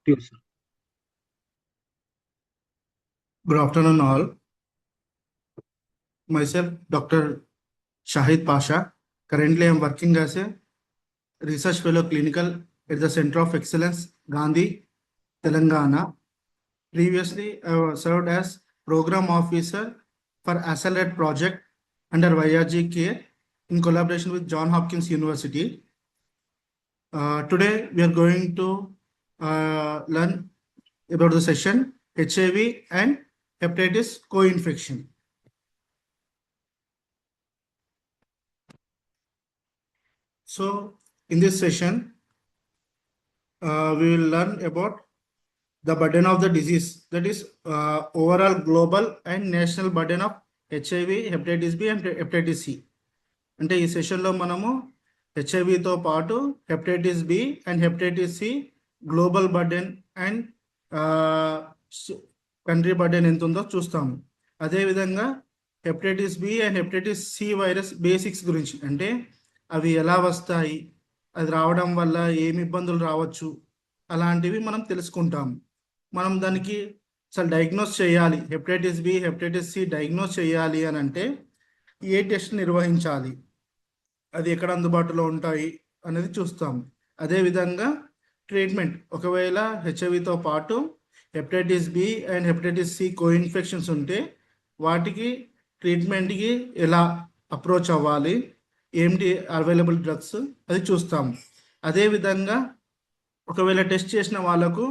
Yes, sir. Good afternoon, all. Myself, Dr. Shahid Pasha. Currently, I am working as a research fellow clinical at the Center of Excellence, Gandhi, Telangana. Previously, I served as program officer for Accelerate project under YRG Care in collaboration with Johns Hopkins University. Today, we are going to learn about the session HIV and hepatitis co-infection. So in this session, we will learn about the burden of the disease, that is overall global and national burden of HIV, hepatitis B and hepatitis C. అంటే ఈ సెషన్లో మనము హెచ్ఐవితో పాటు hepatitis B and hepatitis C global burden and country burden ఎంత ఉందో చూస్తాము. అదేవిధంగా hepatitis B and hepatitis C virus basics గురించి, అంటే అవి ఎలా వస్తాయి, అది రావడం వల్ల ఏమి ఇబ్బందులు రావచ్చు, అలాంటివి మనం తెలుసుకుంటాము. మనం దానికి అసలు డయాగ్నోస్ చేయాలి, hepatitis B hepatitis C diagnose చేయాలి అని అంటే ఏ టెస్ట్ నిర్వహించాలి, అది ఎక్కడ అందుబాటులో ఉంటాయి అనేది చూస్తాము. అదేవిధంగా ట్రీట్మెంట్, ఒకవేళ హెచ్ఐవితో పాటు hepatitis B and hepatitis C coinfections ఉంటే వాటికి ట్రీట్మెంట్కి ఎలా అప్రోచ్ అవ్వాలి, ఏమిటి అవైలబుల్ డ్రగ్స్, అది చూస్తాము. అదేవిధంగా ఒకవేళ టెస్ట్ చేసిన వాళ్ళకు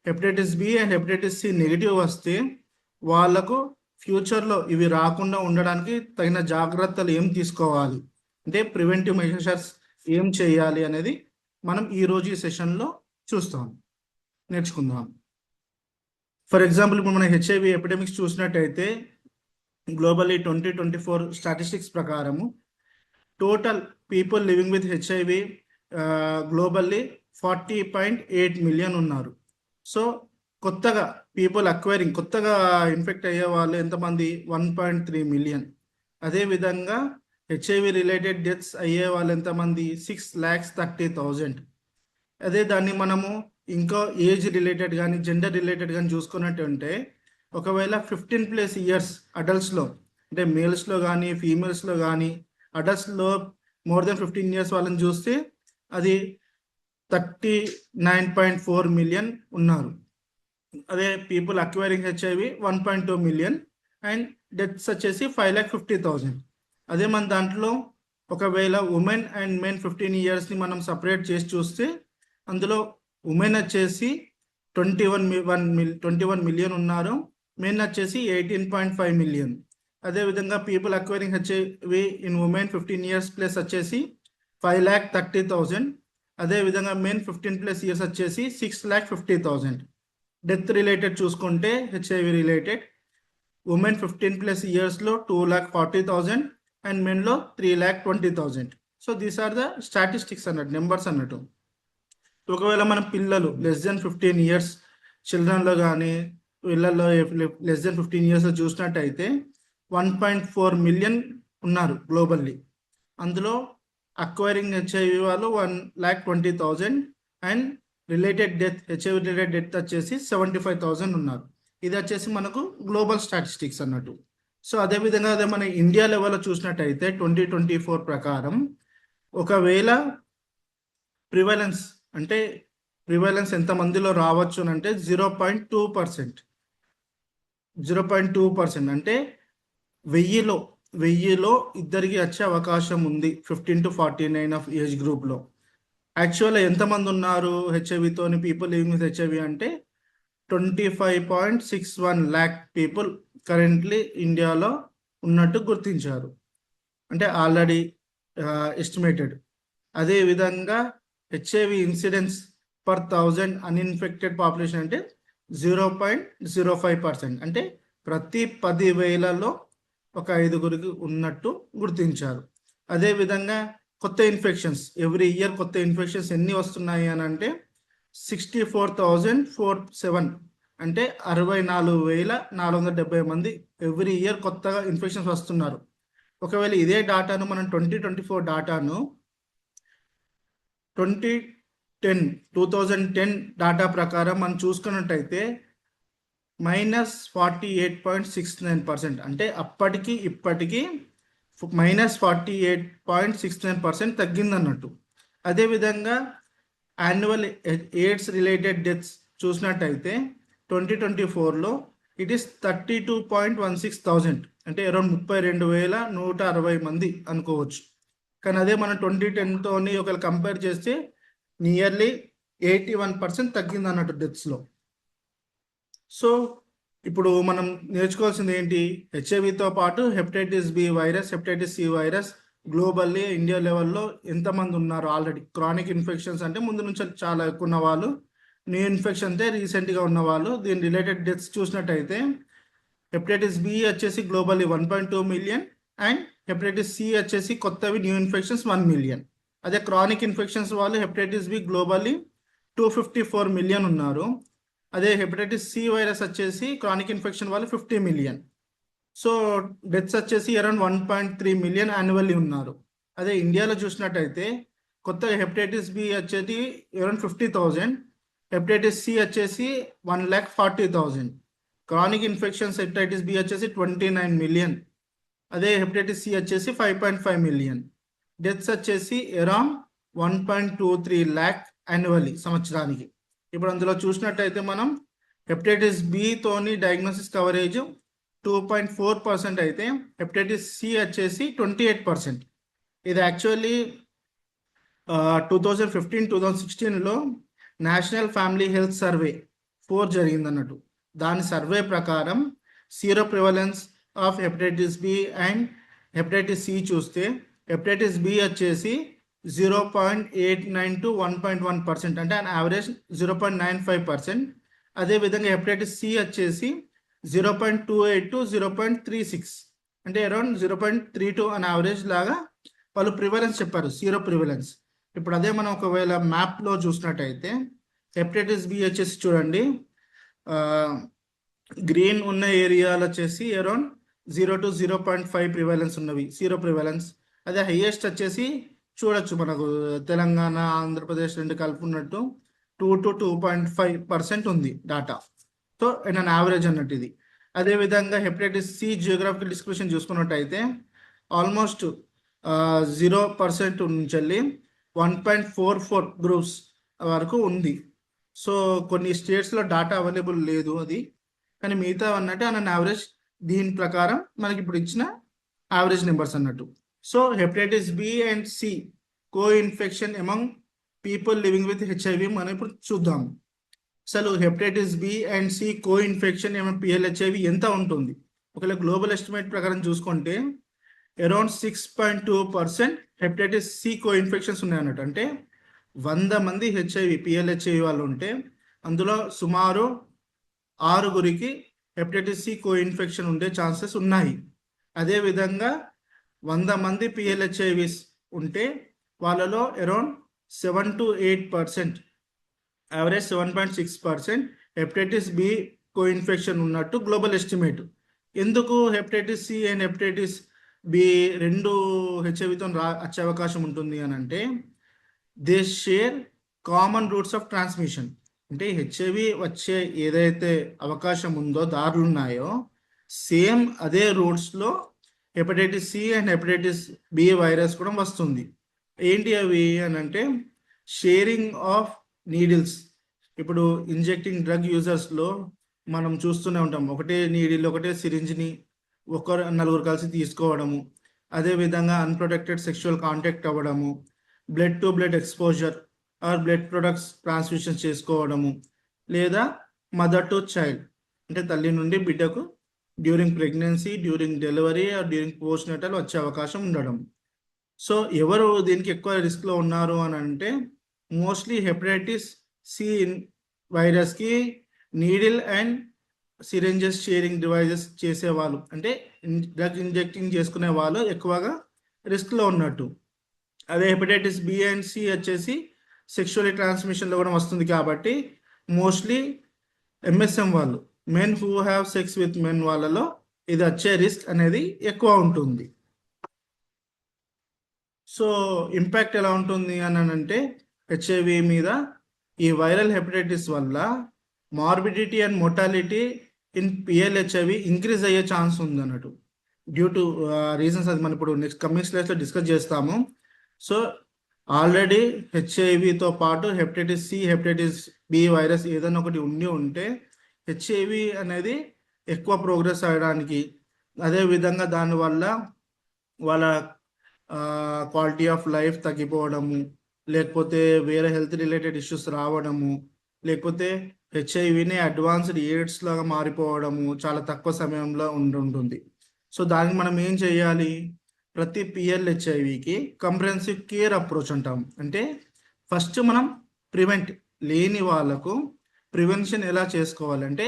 hepatitis B and hepatitis C negative వస్తే వాళ్ళకు ఫ్యూచర్లో ఇవి రాకుండా ఉండడానికి తగిన జాగ్రత్తలు ఏం తీసుకోవాలి, అంటే ప్రివెంటివ్ మెజర్స్ ఏం చేయాలి అనేది మనం ఈరోజు ఈ సెషన్లో చూస్తాం, నేర్చుకుందాం. ఫర్ ఎగ్జాంపుల్, ఇప్పుడు మన హెచ్ఐవి ఎపిడెమిక్స్ చూసినట్టయితే గ్లోబల్లీ 2024 స్టాటిస్టిక్స్ ప్రకారము total people living with HIV globally 40.8 million ఉన్నారు. సో కొత్తగా పీపుల్ అక్వైరింగ్, కొత్తగా ఇన్ఫెక్ట్ అయ్యే వాళ్ళు ఎంతమంది, 1.3 మిలియన్. అదేవిధంగా హెచ్ఐవి రిలేటెడ్ డెత్స్ అయ్యే వాళ్ళు ఎంతమంది, 6,30,000. అదే దాన్ని మనము ఇంకా ఏజ్ రిలేటెడ్ కానీ జెండర్ రిలేటెడ్ కానీ చూసుకున్నట్టుంటే ఒకవేళ 15+ ఇయర్స్ అడల్ట్స్లో, అంటే మేల్స్లో కానీ ఫీమేల్స్లో కానీ అడల్ట్స్లో మోర్ దెన్ 15 ఇయర్స్ వాళ్ళని చూస్తే అది 39.4 మిలియన్ ఉన్నారు. అదే people acquiring HIV 1.2 million and deaths వచ్చేసి 5,50,000. అదే మన దాంట్లో ఒకవేళ ఉమెన్ అండ్ మెన్ 15 ఇయర్స్ని మనం సపరేట్ చేసి చూస్తే అందులో ఉమెన్ వచ్చేసి 21 మిలియన్ ఉన్నారు, మెన్ వచ్చేసి 18.5 మిలియన్. అదేవిధంగా people acquiring HIV in women 15 years plus వచ్చేసి 5,30,000. అదేవిధంగా మెన్ 15+ ఇయర్స్ వచ్చేసి 6,50,000. డెత్ రిలేటెడ్ చూసుకుంటే హెచ్ఐవి రిలేటెడ్ ఉమెన్ 15+ ఇయర్స్లో 2,40,000 అండ్ మెన్లో 3,20,000. So these are the statistics అన్నట్టు, నెంబర్స్ అన్నట్టు. ఒకవేళ మన పిల్లలు లెస్ దెన్ 15 ఇయర్స్ చిల్డ్రన్లో కానీ పిల్లల్లో లెస్ దెన్ 15 ఇయర్స్లో చూసినట్టయితే 1.4 మిలియన్ ఉన్నారు గ్లోబల్లీ. అందులో అక్వైరింగ్ హెచ్ఐవి వాళ్ళు 1,20,000 and related death, HIV related death వచ్చేసి 75,000 ఉన్నారు. ఇది వచ్చేసి మనకు గ్లోబల్ స్టాటిస్టిక్స్ అన్నట్టు. సో అదేవిధంగా అదే మన ఇండియా లెవెల్లో చూసినట్టయితే 2024 ప్రకారం ఒకవేళ ప్రివలెన్స్, అంటే ప్రివలెన్స్ ఎంతమందిలో రావచ్చు అని అంటే 0.2%. 0.2% అంటే 1000లో ఇద్దరికి వచ్చే అవకాశం ఉంది 15 to 49 ఆఫ్ ఏజ్ గ్రూప్లో. యాక్చువల్గా ఎంతమంది ఉన్నారు హెచ్ఐవితోని పీపుల్ లివింగ్ విత్ హెచ్ఐవి అంటే 25.61 lakh పీపుల్ కరెంట్లీ ఇండియాలో ఉన్నట్టు గుర్తించారు, అంటే ఆల్రెడీ ఎస్టిమేటెడ్. అదేవిధంగా హెచ్ఐవి ఇన్సిడెన్స్ పర్ 1000 అన్ఇన్ఫెక్టెడ్ పాపులేషన్ అంటే 0.05%, అంటే ప్రతి 10,000లో ఒక 5గురికి ఉన్నట్టు గుర్తించారు. అదేవిధంగా కొత్త ఇన్ఫెక్షన్స్, ఎవ్రీ ఇయర్ కొత్త ఇన్ఫెక్షన్స్ ఎన్ని వస్తున్నాయి అని అంటే 64,047, అంటే 64,470 మంది ఎవ్రీ ఇయర్ కొత్తగా ఇన్ఫెక్షన్స్ వస్తున్నారు. ఒకవేళ ఇదే డాటాను మనం 2024 డాటాను 2010 డాటా ప్రకారం మనం చూసుకున్నట్టయితే -48.69%, అంటే అప్పటికి ఇప్పటికి -48.69% తగ్గింది అన్నట్టు. అదేవిధంగా యాన్యువల్ ఎయిడ్స్ రిలేటెడ్ డెత్స్ చూసినట్టయితే 2024లో ఇట్ ఈస్ 32.16,000, అంటే అరౌండ్ 32,160 మంది అనుకోవచ్చు. కానీ అదే మనం 2010తోని ఒకవేళ కంపేర్ చేస్తే నియర్లీ 81% తగ్గింది అన్నట్టు డెత్స్లో. సో ఇప్పుడు మనం నేర్చుకోవాల్సింది ఏంటి? హెచ్ఐవితో పాటు hepatitis B virus, hepatitis C virus globally India లెవెల్లో ఎంతమంది ఉన్నారు ఆల్రెడీ. క్రానిక్ ఇన్ఫెక్షన్స్ అంటే ముందు నుంచి చాలా ఎక్కువ ఉన్న వాళ్ళు, న్యూ ఇన్ఫెక్షన్ అంటే రీసెంట్గా ఉన్న వాళ్ళు. దీని రిలేటెడ్ డెత్స్ చూసినట్టయితే హెపటైటిస్ బి వచ్చేసి globally 1.2 million and hepatitis C వచ్చేసి కొత్తవి న్యూ ఇన్ఫెక్షన్స్ 1 మిలియన్. అదే క్రానిక్ ఇన్ఫెక్షన్స్ వాళ్ళు హెపటైటిస్ బి గ్లోబల్లీ 254 మిలియన్ ఉన్నారు. అదే హెపటైటిస్ సి వైరస్ వచ్చేసి క్రానిక్ ఇన్ఫెక్షన్ వాళ్ళు 50 మిలియన్. సో డెత్స్ వచ్చేసి అరౌండ్ 1.3 మిలియన్ యాన్యువల్లీ ఉన్నారు. అదే ఇండియాలో చూసినట్టయితే కొత్తగా హెపటైటిస్ బి వచ్చేసి అరౌండ్ 50,000, హెపటైటిస్ సి వచ్చేసి 1,40,000, క్రానిక్ ఇన్ఫెక్షన్స్ హెపటైటిస్ బి వచ్చేసి 29 మిలియన్, అదే హెపటైటిస్ సి వచ్చేసి 5.5 మిలియన్. డెత్స్ వచ్చేసి అరౌండ్ 1.23 ల్యాక్ యాన్యువల్లీ సంవత్సరానికి. ఇప్పుడు అందులో చూసినట్టయితే మనం హెపటైటిస్ బితోని డయాగ్నోసిస్ కవరేజ్ 2.4% అయితే హెపటైటిస్ సి వచ్చేసి 28%. ఇది యాక్చువల్లీ 2015-2016లో నేషనల్ ఫ్యామిలీ హెల్త్ సర్వే 4 జరిగింది అన్నట్టు. దాని సర్వే ప్రకారం sero prevalence of hepatitis B and hepatitis C చూస్తే హెపటైటిస్ బి వచ్చేసి 0.89 to 1.1%, అంటే an యావరేజ్ 0.95%. అదేవిధంగా హెపటైటిస్ సి వచ్చేసి 0.28 to 0.36, అంటే అరౌండ్ 0.32 అన్ యావరేజ్ లాగా వాళ్ళు ప్రివలెన్స్ చెప్పారు, సీరో ప్రివలెన్స్. ఇప్పుడు అదే మనం ఒకవేళ మ్యాప్లో చూసినట్టయితే హెపటైటిస్ బి వచ్చేసి చూడండి, గ్రీన్ ఉన్న ఏరియాలు వచ్చేసి అరౌండ్ 0 to 0.5 ప్రివలెన్స్ ఉన్నవి, సీరో ప్రివలెన్స్. అదే హైయెస్ట్ వచ్చేసి చూడొచ్చు మనకు తెలంగాణ, ఆంధ్రప్రదేశ్ రెండు కలుపుకున్నట్టు 2 to 2.5% ఉంది data. So in an average అన్నట్టు ఇది. అదేవిధంగా హెపటైటిస్ సి జియోగ్రాఫికల్ డిస్క్రిప్షన్ చూసుకున్నట్టయితే ఆల్మోస్ట్ 0% నుంచి వెళ్ళి 1.44 గ్రూప్స్ వరకు ఉంది. సో కొన్ని స్టేట్స్లో డాటా అవైలబుల్ లేదు అది, కానీ మిగతా అన్నట్టు అన్ యావరేజ్ దీని ప్రకారం మనకి ఇప్పుడు ఇచ్చిన యావరేజ్ నెంబర్స్ అన్నట్టు. So hepatitis B and C co infection among people living with HIV మనం ఇప్పుడు చూద్దాం. అసలు hepatitis B and C co infection ఏమైనా పిఎల్హెచ్ఐవి ఎంత ఉంటుంది? ఒకవేళ గ్లోబల్ ఎస్టిమేట్ ప్రకారం చూసుకుంటే around 6.2% hepatitis C co infections ఉన్నాయన్నట్టు. అంటే 100 మంది హెచ్ఐవి పిఎల్హెచ్ఐవి వాళ్ళు ఉంటే అందులో సుమారు 6గురికి హెపటైటిస్ సి కో ఇన్ఫెక్షన్ ఉండే ఛాన్సెస్ ఉన్నాయి. అదేవిధంగా 100 మంది పిఎల్హెచ్ఐవిస్ ఉంటే వాళ్ళలో around 7 to 8%, average 7.6% hepatitis B co infection ఉన్నట్టు గ్లోబల్ ఎస్టిమేట్. ఎందుకు hepatitis C and hepatitis B రెండు హెచ్ఐవితో వచ్చే అవకాశం ఉంటుంది అని అంటే they share common routes of transmission. అంటే హెచ్ఐవి వచ్చే ఏదైతే అవకాశం ఉందో దారులు ఉన్నాయో సేమ్ అదే రూట్స్లో hepatitis C and hepatitis B virus కూడా వస్తుంది. ఏంటి అవి అని అంటే షేరింగ్ ఆఫ్ నీడిల్స్. ఇప్పుడు ఇంజెక్టింగ్ డ్రగ్ యూజర్స్లో మనం చూస్తూనే ఉంటాం, ఒకటే నీడిల్ ఒకటే సిరింజ్ని నలుగురు కలిసి తీసుకోవడము, అదేవిధంగా అన్ప్రొటెక్టెడ్ సెక్షువల్ కాంటాక్ట్ అవ్వడము, blood to blood exposure or blood products transfusion చేసుకోవడము, లేదా మదర్ టు చైల్డ్ అంటే తల్లి నుండి బిడ్డకు during pregnancy, during delivery or during post natal వచ్చే అవకాశం ఉండడం. సో ఎవరు దీనికి ఎక్కువ రిస్క్లో ఉన్నారు అని అంటే మోస్ట్లీ హెపటైటిస్ సి వైరస్కి needle and syringes sharing devices చేసేవాళ్ళు, అంటే డ్రగ్ ఇంజెక్టింగ్ చేసుకునే వాళ్ళు ఎక్కువగా రిస్క్లో ఉన్నట్టు. అదే హెపటైటిస్ బి అండ్ సి వచ్చేసి సెక్షువల్ ట్రాన్స్మిషన్లో కూడా వస్తుంది కాబట్టి మోస్ట్లీ ఎంఎస్ఎం వాళ్ళు, men who have sex with men వాళ్ళలో ఇది వచ్చే రిస్క్ అనేది ఎక్కువ ఉంటుంది. సో ఇంపాక్ట్ ఎలా ఉంటుంది అని అంటే హెచ్ఐవి మీద ఈ వైరల్ హెపటైటిస్ వల్ల morbidity and mortality in PLHIV increase అయ్యే ఛాన్స్ ఉంది అన్నట్టు. డ్యూ టు రీజన్స్ అది మనం ఇప్పుడు నెక్స్ట్ కమింగ్ స్లైడ్స్లో డిస్కస్ చేస్తాము. సో ఆల్రెడీ హెచ్ఐవితో పాటు hepatitis C, hepatitis B virus ఏదైనా ఒకటి ఉంటే హెచ్ఐవి అనేది ఎక్కువ ప్రోగ్రెస్ అవ్వడానికి, అదేవిధంగా దానివల్ల వాళ్ళ క్వాలిటీ ఆఫ్ లైఫ్ తగ్గిపోవడము, లేకపోతే వేరే హెల్త్ రిలేటెడ్ ఇష్యూస్ రావడము, లేకపోతే హెచ్ఐవిని అడ్వాన్స్డ్ ఎయిడ్స్ లాగా మారిపోవడము చాలా తక్కువ సమయంలో ఉంటుంది. సో దానికి మనం ఏం చేయాలి? ప్రతి పిఎల్హెచ్ఐవికి కంప్రహెన్సివ్ కేర్ అప్రోచ్ అంటాం. అంటే ఫస్ట్ మనం ప్రివెంట్ లేని వాళ్ళకు ప్రివెన్షన్ ఎలా చేసుకోవాలంటే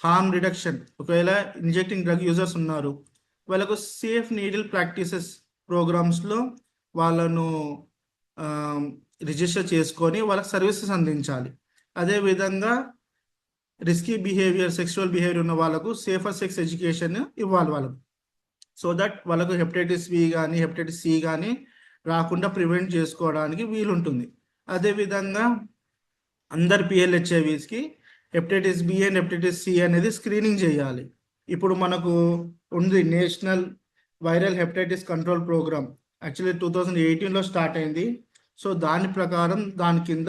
హార్మ్ రిడక్షన్. ఒకవేళ ఇంజెక్టింగ్ డ్రగ్ యూజర్స్ ఉన్నారు, వాళ్ళకు సేఫ్ నీడిల్ ప్రాక్టీసెస్ ప్రోగ్రామ్స్లో వాళ్ళను రిజిస్టర్ చేసుకొని వాళ్ళకి సర్వీసెస్ అందించాలి. అదేవిధంగా రిస్కీ బిహేవియర్, సెక్షువల్ బిహేవియర్ ఉన్న వాళ్ళకు సేఫర్ సెక్స్ ఎడ్యుకేషన్ ఇవ్వాలి వాళ్ళకు, సో దట్ వాళ్ళకు హెపటైటిస్ బి కానీ హెపటైటిస్ సి కానీ రాకుండా ప్రివెంట్ చేసుకోవడానికి వీలుంటుంది. అదేవిధంగా అందరు పిఎల్హెచ్ఐవిస్కి hepatitis B and hepatitis C అనేది స్క్రీనింగ్ చేయాలి. ఇప్పుడు మనకు ఉంది national viral hepatitis control programme, actually 2018లో స్టార్ట్ అయింది. సో దాని ప్రకారం దాని కింద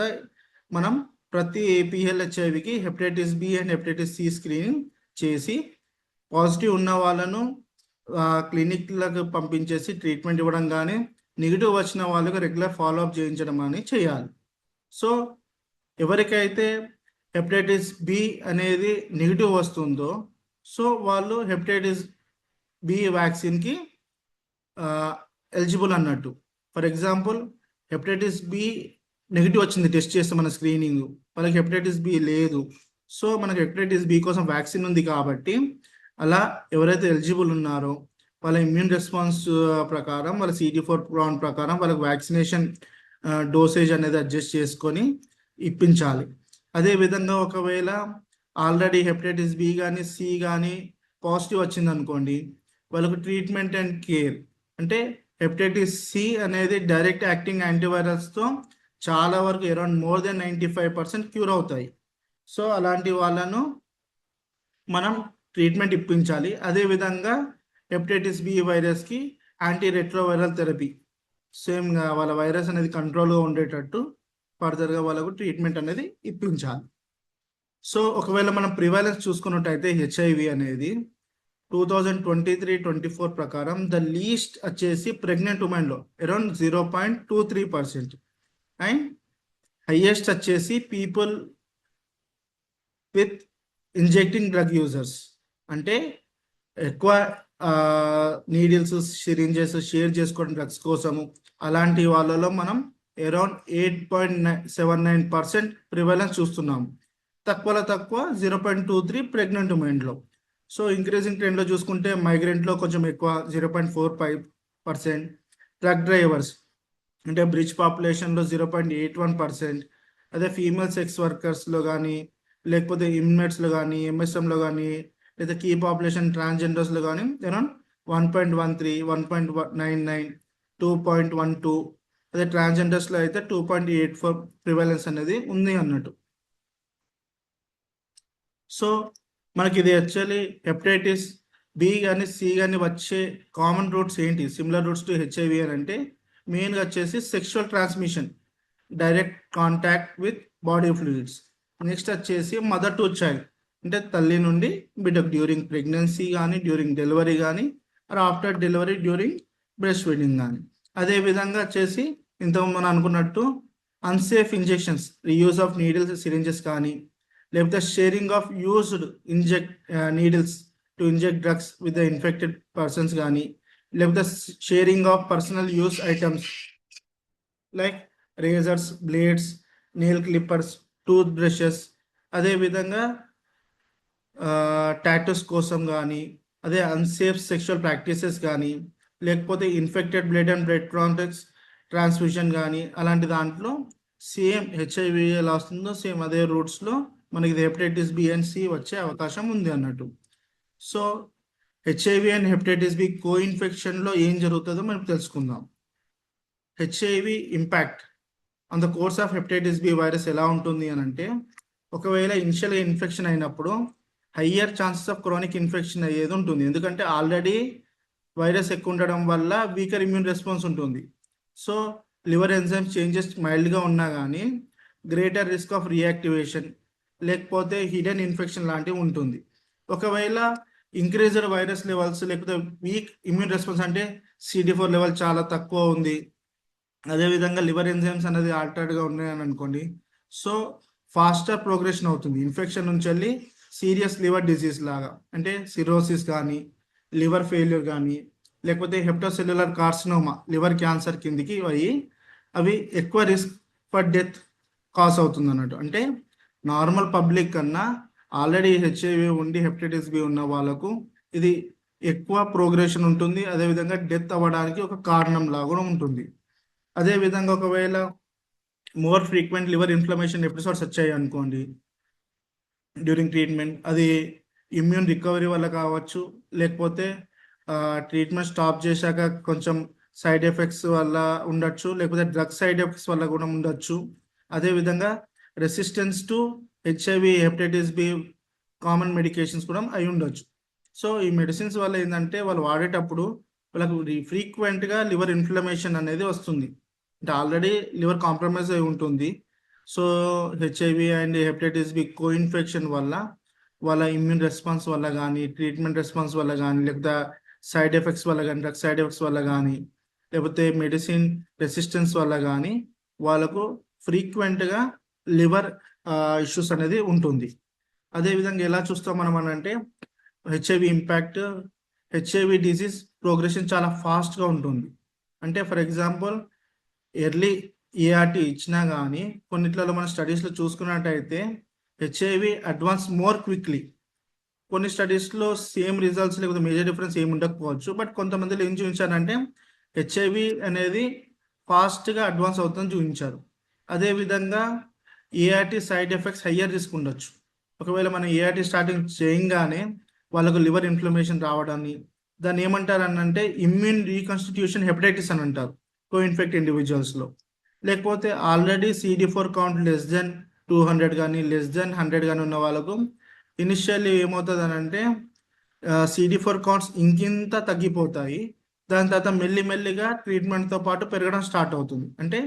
మనం ప్రతి పిఎల్హెచ్ఐవికి hepatitis B and hepatitis C screening చేసి పాజిటివ్ ఉన్న వాళ్ళను క్లినిక్లకు పంపించేసి ట్రీట్మెంట్ ఇవ్వడం కానీ, నెగిటివ్ వచ్చిన వాళ్ళకు రెగ్యులర్ ఫాలోఅప్ చేయించడం అని చేయాలి. సో ఎవరికైతే హెపటైటిస్ బి అనేది నెగిటివ్ వస్తుందో సో వాళ్ళు హెపటైటిస్ బి వ్యాక్సిన్కి ఎలిజిబుల్ అన్నట్టు. For example hepatitis B negative వచ్చింది, టెస్ట్ చేస్తే మన స్క్రీనింగ్, వాళ్ళకి హెపటైటిస్ బి లేదు, సో మనకి హెపటైటిస్ బి కోసం వ్యాక్సిన్ ఉంది కాబట్టి అలా ఎవరైతే ఎలిజిబుల్ ఉన్నారో వాళ్ళ ఇమ్యూన్ రెస్పాన్స్ ప్రకారం, వాళ్ళ CD4 కౌంట్ ప్రకారం వాళ్ళకి వ్యాక్సినేషన్ డోసేజ్ అనేది అడ్జస్ట్ చేసుకొని ఇప్పించాలి. అదేవిధంగా ఒకవేళ ఆల్రెడీ హెపటైటిస్ బి కానీ సి కానీ పాజిటివ్ వచ్చింది అనుకోండి, వాళ్ళకు ట్రీట్మెంట్ అండ్ కేర్ అంటే హెపటైటిస్ సి అనేది డైరెక్ట్ యాక్టింగ్ యాంటీవైరల్స్తో చాలా వరకు అరౌండ్ మోర్ దెన్ 95% క్యూర్ అవుతాయి. సో అలాంటి వాళ్ళను మనం ట్రీట్మెంట్ ఇప్పించాలి. అదేవిధంగా హెపటైటిస్ బి వైరస్కి యాంటీ రెట్రోవైరల్ థెరపీ సేమ్గా వాళ్ళ వైరస్ అనేది కంట్రోల్గా ఉండేటట్టు ఫర్దర్గా వాళ్ళకు ట్రీట్మెంట్ అనేది ఇప్పించాలి. సో ఒకవేళ మనం ప్రివాలెన్స్ చూసుకున్నట్టయితే హెచ్ఐవి అనేది 2023-24 ప్రకారం ద లీస్ట్ వచ్చేసి ప్రెగ్నెంట్ ఉమెన్లో అరౌండ్ 0.23% అండ్ హైయెస్ట్ వచ్చేసి people with injecting drug users, అంటే ఎక్కువ నీడిల్స్, సిరింజెస్ షేర్ చేసుకోవడం డ్రగ్స్ కోసము అలాంటి వాళ్ళలో మనం అరౌండ్ 8.79% ప్రివాలెన్స్ చూస్తున్నాము. తక్కువలో తక్కువ 0.23 ప్రెగ్నెంట్ ఉమెన్లో. సో ఇంక్రీజింగ్ ట్రెండ్లో చూసుకుంటే మైగ్రెంట్లో కొంచెం ఎక్కువ 0.45%, ట్రక్ డ్రైవర్స్ అంటే బ్రిడ్జ్ పాపులేషన్లో 0.81%, అదే ఫీమేల్ సెక్స్ వర్కర్స్లో కానీ లేకపోతే ఇన్మేట్స్లో కానీ ఎంఎస్ఎంలో కానీ లేదా కీ పాపులేషన్ ట్రాన్స్జెండర్స్లో కానీ అరౌండ్ 1.13, 1.99, 2.12, అదే ట్రాన్స్జెండర్స్లో అయితే 2.84 ప్రివాలెన్స్ అనేది ఉంది అన్నట్టు. సో మనకి ఇది యాక్చువల్లీ హెపటైటిస్ బి కానీ సి కానీ వచ్చే కామన్ రూట్స్ ఏంటి, సిమిలర్ రూట్స్ టు హెచ్ఐవి అని అంటే మెయిన్గా వచ్చేసి sexual transmission, direct contact with body fluids. Next వచ్చేసి మదర్ టు చైల్డ్ అంటే తల్లి నుండి బిడ్డకు డ్యూరింగ్ ప్రెగ్నెన్సీ కానీ, డ్యూరింగ్ డెలివరీ కానీ, or after delivery during breastfeeding కానీ. అదేవిధంగా వచ్చేసి ఇంతకు మనం అనుకున్నట్టు unsafe injections, reuse of needles, syringes కానీ, లేకపోతే sharing of used needles to inject drugs with the infected persons కానీ, లేకపోతే sharing of personal use items like razor's, blades, nail Clippers, tooth brushes, అదేవిధంగా టాటూస్ కోసం కానీ, అదే అన్సేఫ్ సెక్షువల్ ప్రాక్టీసెస్ కానీ, లేకపోతే infected blood and blood contacts transfusion కానీ, అలాంటి దాంట్లో సేమ్ హెచ్ఐవి ఎలా వస్తుందో సేమ్ అదే రూట్స్లో మనకి హెపటైటిస్ బి అండ్ సి వచ్చే అవకాశం ఉంది అన్నట్టు. So HIV and hepatitis B co ఇన్ఫెక్షన్లో ఏం జరుగుతుందో మనం తెలుసుకుందాం. HIV impact on the course of hepatitis B virus ఎలా ఉంటుంది అని అంటే, ఒకవేళ ఇనిషియల్గా ఇన్ఫెక్షన్ అయినప్పుడు higher chances of chronic infection అయ్యేది ఉంటుంది. ఎందుకంటే ఆల్రెడీ వైరస్ ఎక్కువ ఉండడం వల్ల వీకర్ ఇమ్యూన్ రెస్పాన్స్ ఉంటుంది. సో లివర్ ఎంజైమ్ చేంజెస్ మైల్డ్గా ఉన్నా కానీ గ్రేటర్ రిస్క్ ఆఫ్ రియాక్టివేషన్ లేకపోతే హిడెన్ ఇన్ఫెక్షన్ లాంటివి ఉంటుంది. ఒకవేళ ఇంక్రీజ్డ్ వైరస్ లెవెల్స్ లేకపోతే వీక్ ఇమ్యూన్ రెస్పాన్స్ అంటే CD4 లెవెల్ చాలా తక్కువ ఉంది, అదేవిధంగా లివర్ ఎంజైమ్స్ అనేది ఆల్టర్డ్గా ఉన్నాయని అనుకోండి, సో ఫాస్టర్ ప్రోగ్రెషన్ అవుతుంది ఇన్ఫెక్షన్ నుంచి వెళ్ళి సీరియస్ లివర్ డిసీజ్ లాగా, అంటే సిరోసిస్ కానీ లివర్ ఫెయిల్యూర్ కానీ లేకపోతే హెప్టోసెల్యులర్ కార్సినోమా లివర్ క్యాన్సర్ కిందికి అవి ఎక్కువ రిస్క్ ఫర్ డెత్ కాజ్ అవుతుంది అన్నట్టు. అంటే నార్మల్ పబ్లిక్ కన్నా ఆల్రెడీ హెచ్ఐవి ఉండి హెపటైటిస్ బి ఉన్న వాళ్ళకు ఇది ఎక్కువ ప్రోగ్రెషన్ ఉంటుంది, అదేవిధంగా డెత్ అవ్వడానికి ఒక కారణం లాగా కూడా ఉంటుంది. అదేవిధంగా ఒకవేళ more frequent liver inflammation episodes వచ్చాయి అనుకోండి డ్యూరింగ్ ట్రీట్మెంట్, అది ఇమ్యూన్ రికవరీ వల్ల కావచ్చు, లేకపోతే ట్రీట్మెంట్ స్టాప్ చేశాక కొంచెం సైడ్ ఎఫెక్ట్స్ వల్ల ఉండొచ్చు, లేకపోతే డ్రగ్ సైడ్ ఎఫెక్ట్స్ వల్ల కూడా ఉండొచ్చు. అదేవిధంగా resistance to HIV hepatitis B common medications కూడా అయి ఉండొచ్చు. సో ఈ మెడిసిన్స్ వల్ల ఏంటంటే వాళ్ళు వాడేటప్పుడు వాళ్ళకు ఫ్రీక్వెంట్గా లివర్ ఇన్ఫ్లమేషన్ అనేది వస్తుంది, అంటే ఆల్రెడీ లివర్ కాంప్రమైజ్ అయి ఉంటుంది. So HIV and hepatitis B co infection వల్ల వాళ్ళ ఇమ్యూన్ రెస్పాన్స్ వల్ల కానీ ట్రీట్మెంట్ రెస్పాన్స్ వల్ల కానీ లేకపోతే సైడ్ ఎఫెక్ట్స్ వల్ల కానీ డ్రగ్ సైడ్ ఎఫెక్ట్స్ వల్ల కానీ లేకపోతే మెడిసిన్ రెసిస్టెన్స్ వల్ల కానీ వాళ్ళకు ఫ్రీక్వెంట్గా లివర్ ఇష్యూస్ అనేది ఉంటుంది. అదేవిధంగా ఎలా చూస్తాం మనం అని అంటే HIV impact, HIV disease progression చాలా ఫాస్ట్గా ఉంటుంది. అంటే ఫర్ ఎగ్జాంపుల్ ఎర్లీ ఏఆర్టీ ఇచ్చినా కానీ కొన్నిట్లలో మన స్టడీస్లో చూసుకున్నట్టయితే హెచ్ఐవి అడ్వాన్స్ మోర్ క్విక్లీ. కొన్ని స్టడీస్లో సేమ్ రిజల్ట్స్ లేకపోతే మేజర్ డిఫరెన్స్ ఏమి ఉండకపోవచ్చు, బట్ కొంతమందిలో ఏం చూపించారంటే హెచ్ఐవి అనేది ఫాస్ట్గా అడ్వాన్స్ అవుతుందని చూపించారు. అదేవిధంగా ART side effects higher risk ఉండొచ్చు. ఒకవేళ మనం ఏఆర్టీ స్టార్టింగ్ చేయగానే వాళ్ళకు లివర్ ఇన్ఫ్లమేషన్ రావడాన్ని దాన్ని ఏమంటారు అని అంటే ఇమ్యూన్ రీకాన్స్టిట్యూషన్ హెపటైటిస్ అని అంటారు కో ఇన్ఫెక్ట్ ఇండివిజువల్స్లో. లేకపోతే already CD4 count less than 200 కానీ లెస్ దెన్ 100 కానీ ఉన్న వాళ్ళకు ఇనిషియల్లీ ఏమవుతుంది అని అంటే CD4 కౌంట్స్ ఇంకింత తగ్గిపోతాయి, దాని తర్వాత మెల్లిమెల్లిగా ట్రీట్మెంట్తో పాటు పెరగడం స్టార్ట్ అవుతుంది. అంటే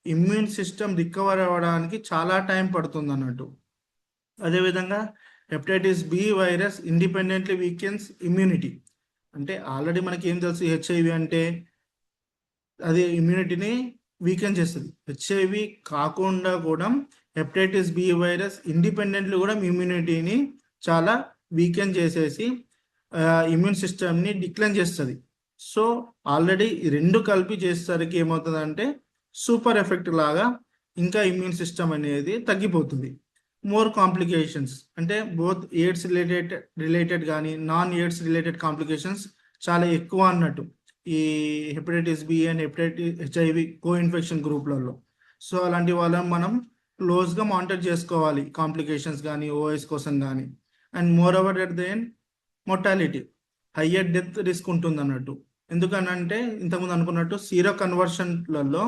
ఇమ్యూన్ సిస్టమ్ రికవర్ అవ్వడానికి చాలా టైం పడుతుంది అన్నట్టు. అదేవిధంగా hepatitis B virus independently weakens immunity. అంటే ఆల్రెడీ మనకి ఏం తెలుసు, హెచ్ఐవి అంటే అది ఇమ్యూనిటీని వీకెన్ చేస్తుంది. హెచ్ఐవి కాకుండా కూడా హెపటైటిస్ బి వైరస్ ఇండిపెండెంట్లీ కూడా ఇమ్యూనిటీని చాలా వీకెన్ చేసేసి ఇమ్యూన్ సిస్టమ్ని డిక్లైన్ చేస్తుంది. సో ఆల్రెడీ రెండు కలిపి చేసేసరికి ఏమవుతుందంటే సూపర్ ఎఫెక్ట్ లాగా ఇంకా ఇమ్యూన్ సిస్టమ్ అనేది తగ్గిపోతుంది. మోర్ కాంప్లికేషన్స్ అంటే బోత్ ఎయిడ్స్ రిలేటెడ్ కానీ నాన్ ఎయిడ్స్ రిలేటెడ్ కాంప్లికేషన్స్ చాలా ఎక్కువ అన్నట్టు ఈ hepatitis B and HIV co infection గ్రూప్లలో. సో అలాంటి వాళ్ళని మనం క్లోజ్గా మానిటర్ చేసుకోవాలి, కాంప్లికేషన్స్ కానీ ఓఎస్ కోసం కానీ. And more over at the end mortality, higher death risk ఉంటుంది అన్నట్టు. ఎందుకనంటే ఇంతకుముందు అనుకున్నట్టు సీరో కన్వర్షన్లలో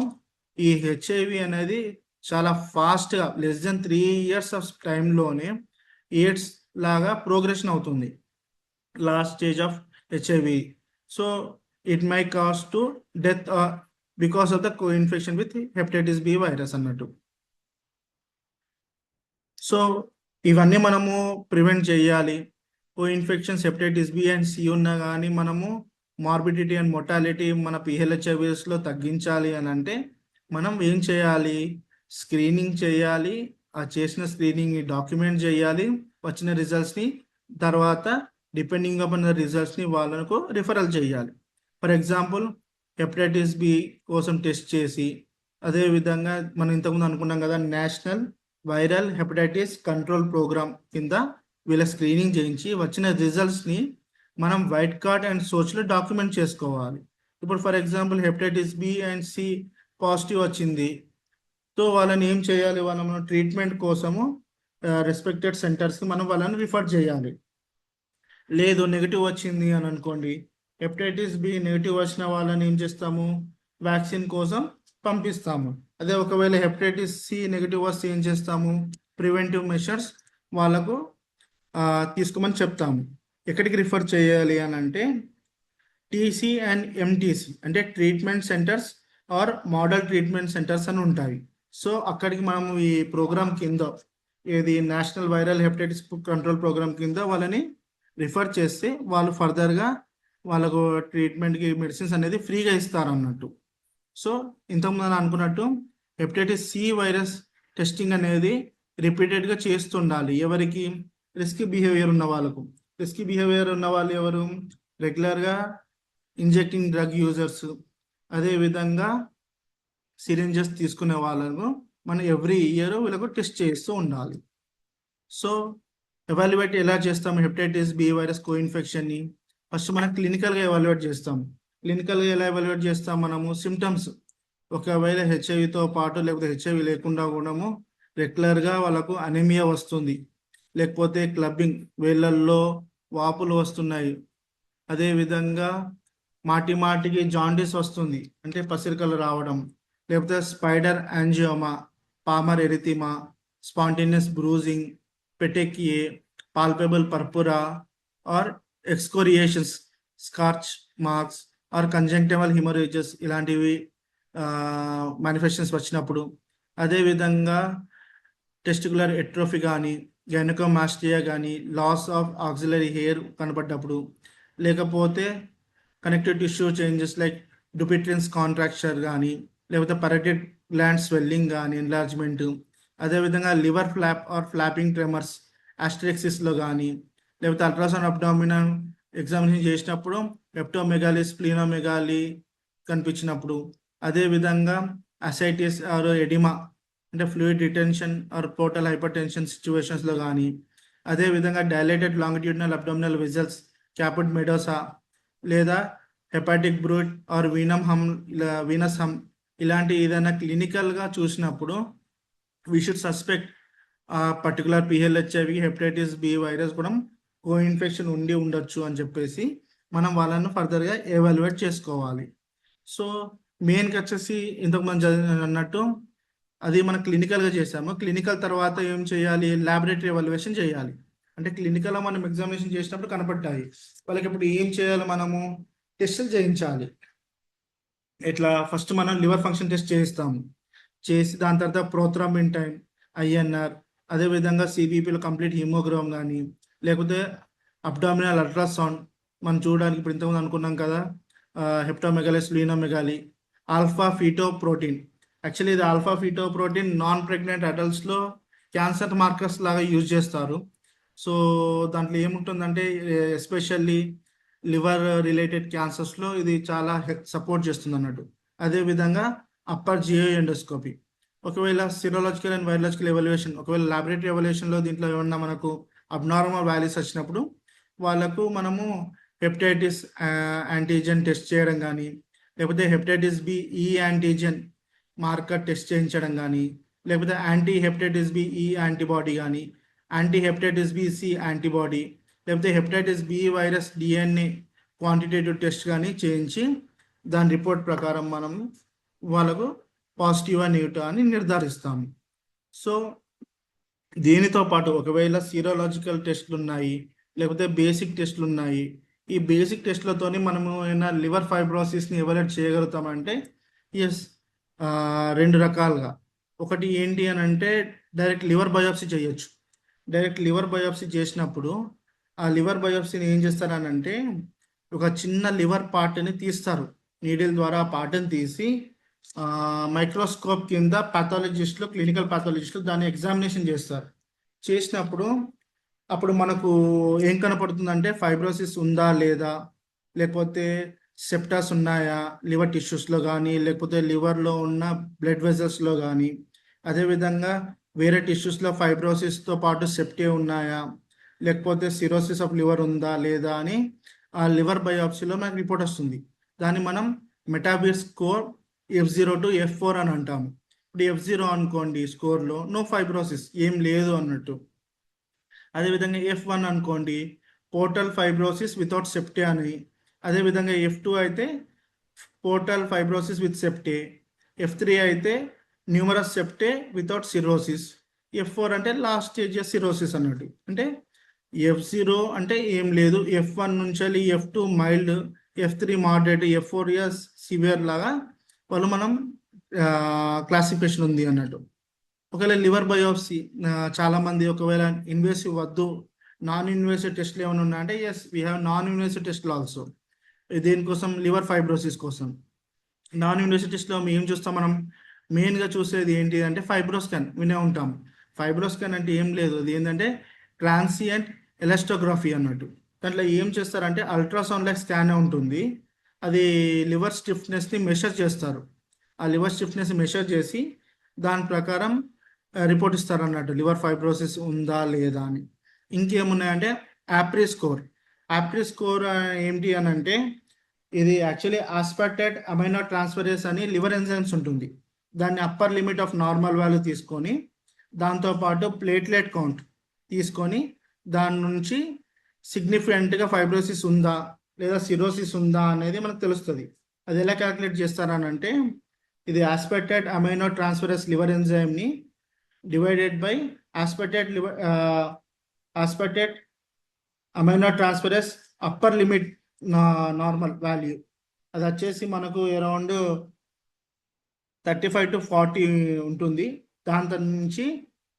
ఈ హెచ్ఐవి అనేది చాలా ఫాస్ట్గా లెస్ దెన్ 3 years ఆఫ్ టైంలోనే ఎయిడ్స్ లాగా ప్రోగ్రెషన్ అవుతుంది last stage of HIV. So it may cause to death because of the co infection with hepatitis B virus అన్నట్టు. సో ఇవన్నీ మనము ప్రివెంట్ చేయాలి. Co infections hepatitis B and C ఉన్నా కానీ మనము మార్బిడిటీ అండ్ మొర్టాలిటీ మన PLHIVSలో తగ్గించాలి అని అంటే మనం ఏం చేయాలి, స్క్రీనింగ్ చేయాలి, ఆ చేసిన స్క్రీనింగ్ని డాక్యుమెంట్ చేయాలి, వచ్చిన రిజల్ట్స్ని తర్వాత డిపెండింగ్ అపాన్ ద రిజల్ట్స్ని వాళ్ళకు రిఫరల్ చేయాలి. ఫర్ ఎగ్జాంపుల్ హెపటైటిస్ బి కోసం టెస్ట్ చేసి, అదేవిధంగా మనం ఇంతకుముందు అనుకున్నాం కదా national viral hepatitis control programme కింద వీళ్ళ స్క్రీనింగ్ చేయించి వచ్చిన రిజల్ట్స్ని మనం వైట్ కార్డ్ అండ్ సోచ్లో డాక్యుమెంట్ చేసుకోవాలి. ఇప్పుడు for example hepatitis B and C positive వచ్చింది, సో వాళ్ళని ఏం చేయాలి, వాళ్ళని ట్రీట్మెంట్ కోసము రెస్పెక్టెడ్ సెంటర్స్కి మనం వాళ్ళని రిఫర్ చేయాలి. లేదు నెగిటివ్ వచ్చింది అని అనుకోండి, హెపటైటిస్ బి నెగిటివ్ వచ్చిన వాళ్ళని ఏం చేస్తాము, వ్యాక్సిన్ కోసం పంపిస్తాము. అదే ఒకవేళ హెపటైటిస్ సి నెగిటివ్ వస్తే ఏం చేస్తాము, ప్రివెంటివ్ మెషర్స్ వాళ్ళకు తీసుకోమని చెప్తాము. ఎక్కడికి రిఫర్ చేయాలి అని అంటే టీసీ అండ్ ఎంటీసీ అంటే treatment centres or model treatment centres అని ఉంటాయి. సో అక్కడికి మనము ఈ ప్రోగ్రామ్ కింద ఏది national viral hepatitis control programme కింద వాళ్ళని రిఫర్ చేస్తే వాళ్ళు ఫర్దర్గా వాళ్ళకు ట్రీట్మెంట్కి మెడిసిన్స్ అనేది ఫ్రీగా ఇస్తారు అన్నట్టు. సో ఇంతకుముందు అనుకున్నట్టు హెపటైటిస్ సి వైరస్ టెస్టింగ్ అనేది రిపీటెడ్గా చేస్తుండాలి. ఎవరికి, రిస్క్ బిహేవియర్ ఉన్న వాళ్ళకు. రిస్క్ బిహేవియర్ ఉన్న వాళ్ళు ఎవరు, రెగ్యులర్గా ఇంజెక్టింగ్ డ్రగ్ యూజర్స్, అదేవిధంగా సిరింజెస్ తీసుకునే వాళ్ళను మనం ఎవ్రీ ఇయర్ వీళ్ళకు టెస్ట్ చేస్తూ ఉండాలి. సో ఎవాల్యుయేట్ ఎలా చేస్తాం హెపటైటిస్ బి వైరస్ కోఇన్ఫెక్షన్ని? ఫస్ట్ మనం క్లినికల్గా ఎవాల్యుయేట్ చేస్తాం. క్లినికల్గా ఎలా ఎవాల్యుయేట్ చేస్తాం మనము? సిమ్టమ్స్, ఒకవేళ హెచ్ఐవితో పాటు లేకపోతే హెచ్ఐవి లేకుండా కూడాము రెగ్యులర్గా వాళ్ళకు అనీమియా వస్తుంది, లేకపోతే క్లబ్బింగ్, వేళ్ళల్లో వాపులు వస్తున్నాయి, అదేవిధంగా మాటి మాటికి జాండీస్ వస్తుంది అంటే పసిరికలు రావడం, లేకపోతే spider angioma, palmar erythema, spontaneous bruising, petechiae, palpable purpura or excoriations, scratch marks or conjunctival haemorrhages ఇలాంటివి మేనిఫెస్టేషన్స్ వచ్చినప్పుడు, అదేవిధంగా టెస్టికులర్ ఎట్రోఫీ కానీ, గైనకోమాస్టియా కానీ, లాస్ ఆఫ్ ఆక్సిలరీ హెయిర్ కనపడ్డప్పుడు, లేకపోతే connective tissue changes like Dupuytren's contracture కానీ, లేకపోతే పరటెడ్ గ్లాండ్ స్వెల్లింగ్ కానీ, ఎన్లార్జ్మెంట్, అదేవిధంగా liver flap or flapping tremors ఆస్ట్రెక్సిస్లో కానీ, లేకపోతే అల్ట్రాసౌండ్ అబ్డామినల్ ఎగ్జామినేషన్ చేసినప్పుడు హెప్టోమెగాలి, స్ప్లీనోమెగాలి కనిపించినప్పుడు, అదేవిధంగా అసైటిస్ ఆర్ ఎడిమా అంటే fluid retention or portal hypertension సిచ్యువేషన్స్లో కానీ, అదేవిధంగా dilated longitudinal abdominal vessels, caput medusae, లేదా hepatic bruit or venous hum ఇలాంటి ఏదైనా క్లినికల్గా చూసినప్పుడు we should suspect particular PLHIV hepatitis B virus కూడా కోఇన్ఫెక్షన్ ఉండి ఉండొచ్చు అని చెప్పేసి మనం వాళ్ళను ఫర్దర్గా ఎవాల్యుయేట్ చేసుకోవాలి. సో మెయిన్గా వచ్చేసి ఇంతకుముందు అన్నట్టు అది మనం క్లినికల్గా చేసాము. క్లినికల్ తర్వాత ఏం చేయాలి, ల్యాబొరేటరీ ఎవాల్యుయేషన్ చేయాలి. అంటే క్లినికల్గా మనం ఎగ్జామినేషన్ చేసినప్పుడు కనపడ్డాయి, వాళ్ళకి ఇప్పుడు ఏం చేయాలి, మనము టెస్టులు చేయించాలి. ఇట్లా ఫస్ట్ మనం లివర్ ఫంక్షన్ టెస్ట్ చేయిస్తాము, చేసి దాని తర్వాత ప్రోథ్రాంబిన్ టైం, ఐఎన్ఆర్, అదేవిధంగా సిబిపిలో కంప్లీట్ హిమోగ్రామ్ కానీ, లేకపోతే అబ్డామినల్ అల్ట్రాసౌండ్ మనం చూడడానికి ఇప్పుడు ఇంతకుముందు అనుకున్నాం కదా, hepatomegaly, splenomegaly, alpha feto protein. Actually ఇది alpha feto protein non pregnant అడల్ట్స్లో క్యాన్సర్ మార్కర్స్ లాగా యూజ్ చేస్తారు. సో దాంట్లో ఏముంటుందంటే ఎస్పెషల్లీ లివర్ రిలేటెడ్ క్యాన్సర్స్లో ఇది చాలా సపోర్ట్ చేస్తుంది అన్నట్టు. అదేవిధంగా అప్పర్ జియో ఎండోస్కోపీ. ఒకవేళ సిరోలాజికల్ అండ్ వైరలాజికల్ ఎవాల్యుయేషన్, ఒకవేళ ల్యాబొరేటరీ ఎవాల్యుయేషన్లో దీంట్లో ఏమన్నా మనకు అబ్నార్మల్ వాల్యూస్ వచ్చినప్పుడు వాళ్ళకు మనము హెపటైటిస్ యాంటీజెన్ టెస్ట్ చేయడం కానీ, లేకపోతే hepatitis B E antigen marker test చేయించడం కానీ, లేకపోతే anti hepatitis B E antibody కానీ, anti hepatitis B C antibody, లేకపోతే hepatitis B virus DNA quantitative test కానీ చేయించి దాని రిపోర్ట్ ప్రకారం మనం వాళ్ళకు పాజిటివ్ నెగిటివ్ అని నిర్ధారిస్తాము. సో దీనితో పాటు ఒకవేళ సీరోలాజికల్ టెస్ట్లు ఉన్నాయి, లేకపోతే బేసిక్ టెస్ట్లు ఉన్నాయి, ఈ బేసిక్ టెస్ట్లతోని మనము ఏమైనా లివర్ ఫైబ్రోసిస్ని ఎవాల్యుయేట్ చేయగలుగుతామంటే ఎస్, రెండు రకాలుగా. ఒకటి ఏంటి అని అంటే డైరెక్ట్ లివర్ బయాప్సీ చేయొచ్చు. డైరెక్ట్ లివర్ బయాప్సీ చేసినప్పుడు ఆ లివర్ బయాప్సీని ఏం చేస్తారనంటే ఒక చిన్న లివర్ పార్ట్ని తీస్తారు, నీడిల్ ద్వారా ఆ పార్ట్ని తీసి మైక్రోస్కోప్ కింద పాథాలజిస్టులు, క్లినికల్ పాథాలజిస్టులు దాన్ని ఎగ్జామినేషన్ చేస్తారు. చేసినప్పుడు అప్పుడు మనకు ఏం కనపడుతుందంటే ఫైబ్రోసిస్ ఉందా లేదా, లేకపోతే సెప్టాస్ ఉన్నాయా లివర్ టిష్యూస్లో కానీ, లేకపోతే లివర్లో ఉన్న బ్లడ్ వెజల్స్లో కానీ, అదేవిధంగా వేరే టిష్యూస్లో ఫైబ్రోసిస్తో పాటు సెప్టే ఉన్నాయా, లేకపోతే సిరోసిస్ ఆఫ్ లివర్ ఉందా లేదా అని ఆ లివర్ బయాప్సీలో మనకు రిపోర్ట్ వస్తుంది. దాన్ని మనం మెటాబిర్ స్కోర్ F0 to F4 అని అంటాము. ఇప్పుడు F0 అనుకోండి, స్కోర్లో నో ఫైబ్రోసిస్, ఏం లేదు అన్నట్టు. అదేవిధంగా F1 అనుకోండి, పోర్టల్ ఫైబ్రోసిస్ వితౌట్ సెప్టే అని. అదేవిధంగా F2 అయితే పోర్టల్ ఫైబ్రోసిస్ విత్ సెప్టే. F3 అయితే numerous septae without cirrhosis. F4 అంటే లాస్ట్ స్టేజ్ సిరోసిస్ అన్నట్టు. అంటే F0 అంటే ఏం లేదు, F1 నుంచి F2 mild, F3 moderate, F4 years severe లాగా వాళ్ళు మనం క్లాసిఫికేషన్ ఉంది అన్నట్టు. ఒకవేళ లివర్ బయోప్సీ చాలా మంది ఒకవేళ ఇన్వేసివ్ వద్దు, నాన్ ఇన్వేసివ్ టెస్ట్లు ఏమైనా ఉన్నాయంటే yes we have non invasive టెస్ట్లు ఆల్సో. దేనికోసం? లివర్ ఫైబ్రోసిస్ కోసం. నాన్ ఇన్వేసివ్ టెస్ట్లో ఏం చూస్తాం మనం? మెయిన్గా చూసేది ఏంటి అంటే ఫైబ్రోస్కాన్ వినే ఉంటాం. ఫైబ్రోస్కాన్ అంటే ఏం లేదు, అది ఏంటంటే ట్రాన్సియంట్ ఎలస్టోగ్రఫీ అన్నట్టు. దాంట్లో ఏం చేస్తారంటే అల్ట్రాసౌండ్ లైక్ స్కాన్ ఉంటుంది, అది లివర్ స్టిఫ్నెస్ని మెషర్ చేస్తారు. ఆ లివర్ స్టిఫ్నెస్ మెషర్ చేసి దాని ప్రకారం రిపోర్ట్ ఇస్తారు అన్నట్టు, లివర్ ఫైబ్రోసిస్ ఉందా లేదా అని. ఇంకేమున్నాయంటే యాప్రీ స్కోర్. యాప్రీ స్కోర్ ఏంటి అని అంటే ఇది యాక్చువల్లీ ఆస్పార్టేట్ అమైనో ట్రాన్స్ఫరేస్ అని లివర్ ఎంజైమ్స్ ఉంటుంది, దాన్ని upper limit of normal value తీసుకొని దాంతోపాటు ప్లేట్లెట్ కౌంట్ తీసుకొని దాని నుంచి సిగ్నిఫికెంట్గా ఫైబ్రోసిస్ ఉందా లేదా సిరోసిస్ ఉందా అనేది మనకు తెలుస్తుంది. అది ఎలా క్యాలిక్యులేట్ చేస్తారనంటే ఇది ఆస్పార్టేట్ అమైనో ట్రాన్స్ఫరేస్ లివర్ ఎంజైమ్ని divided by aspartate amino transferase upper limit normal value, అది వచ్చేసి మనకు అరౌండ్ 35 to 40 ఉంటుంది. దాంతో నుంచి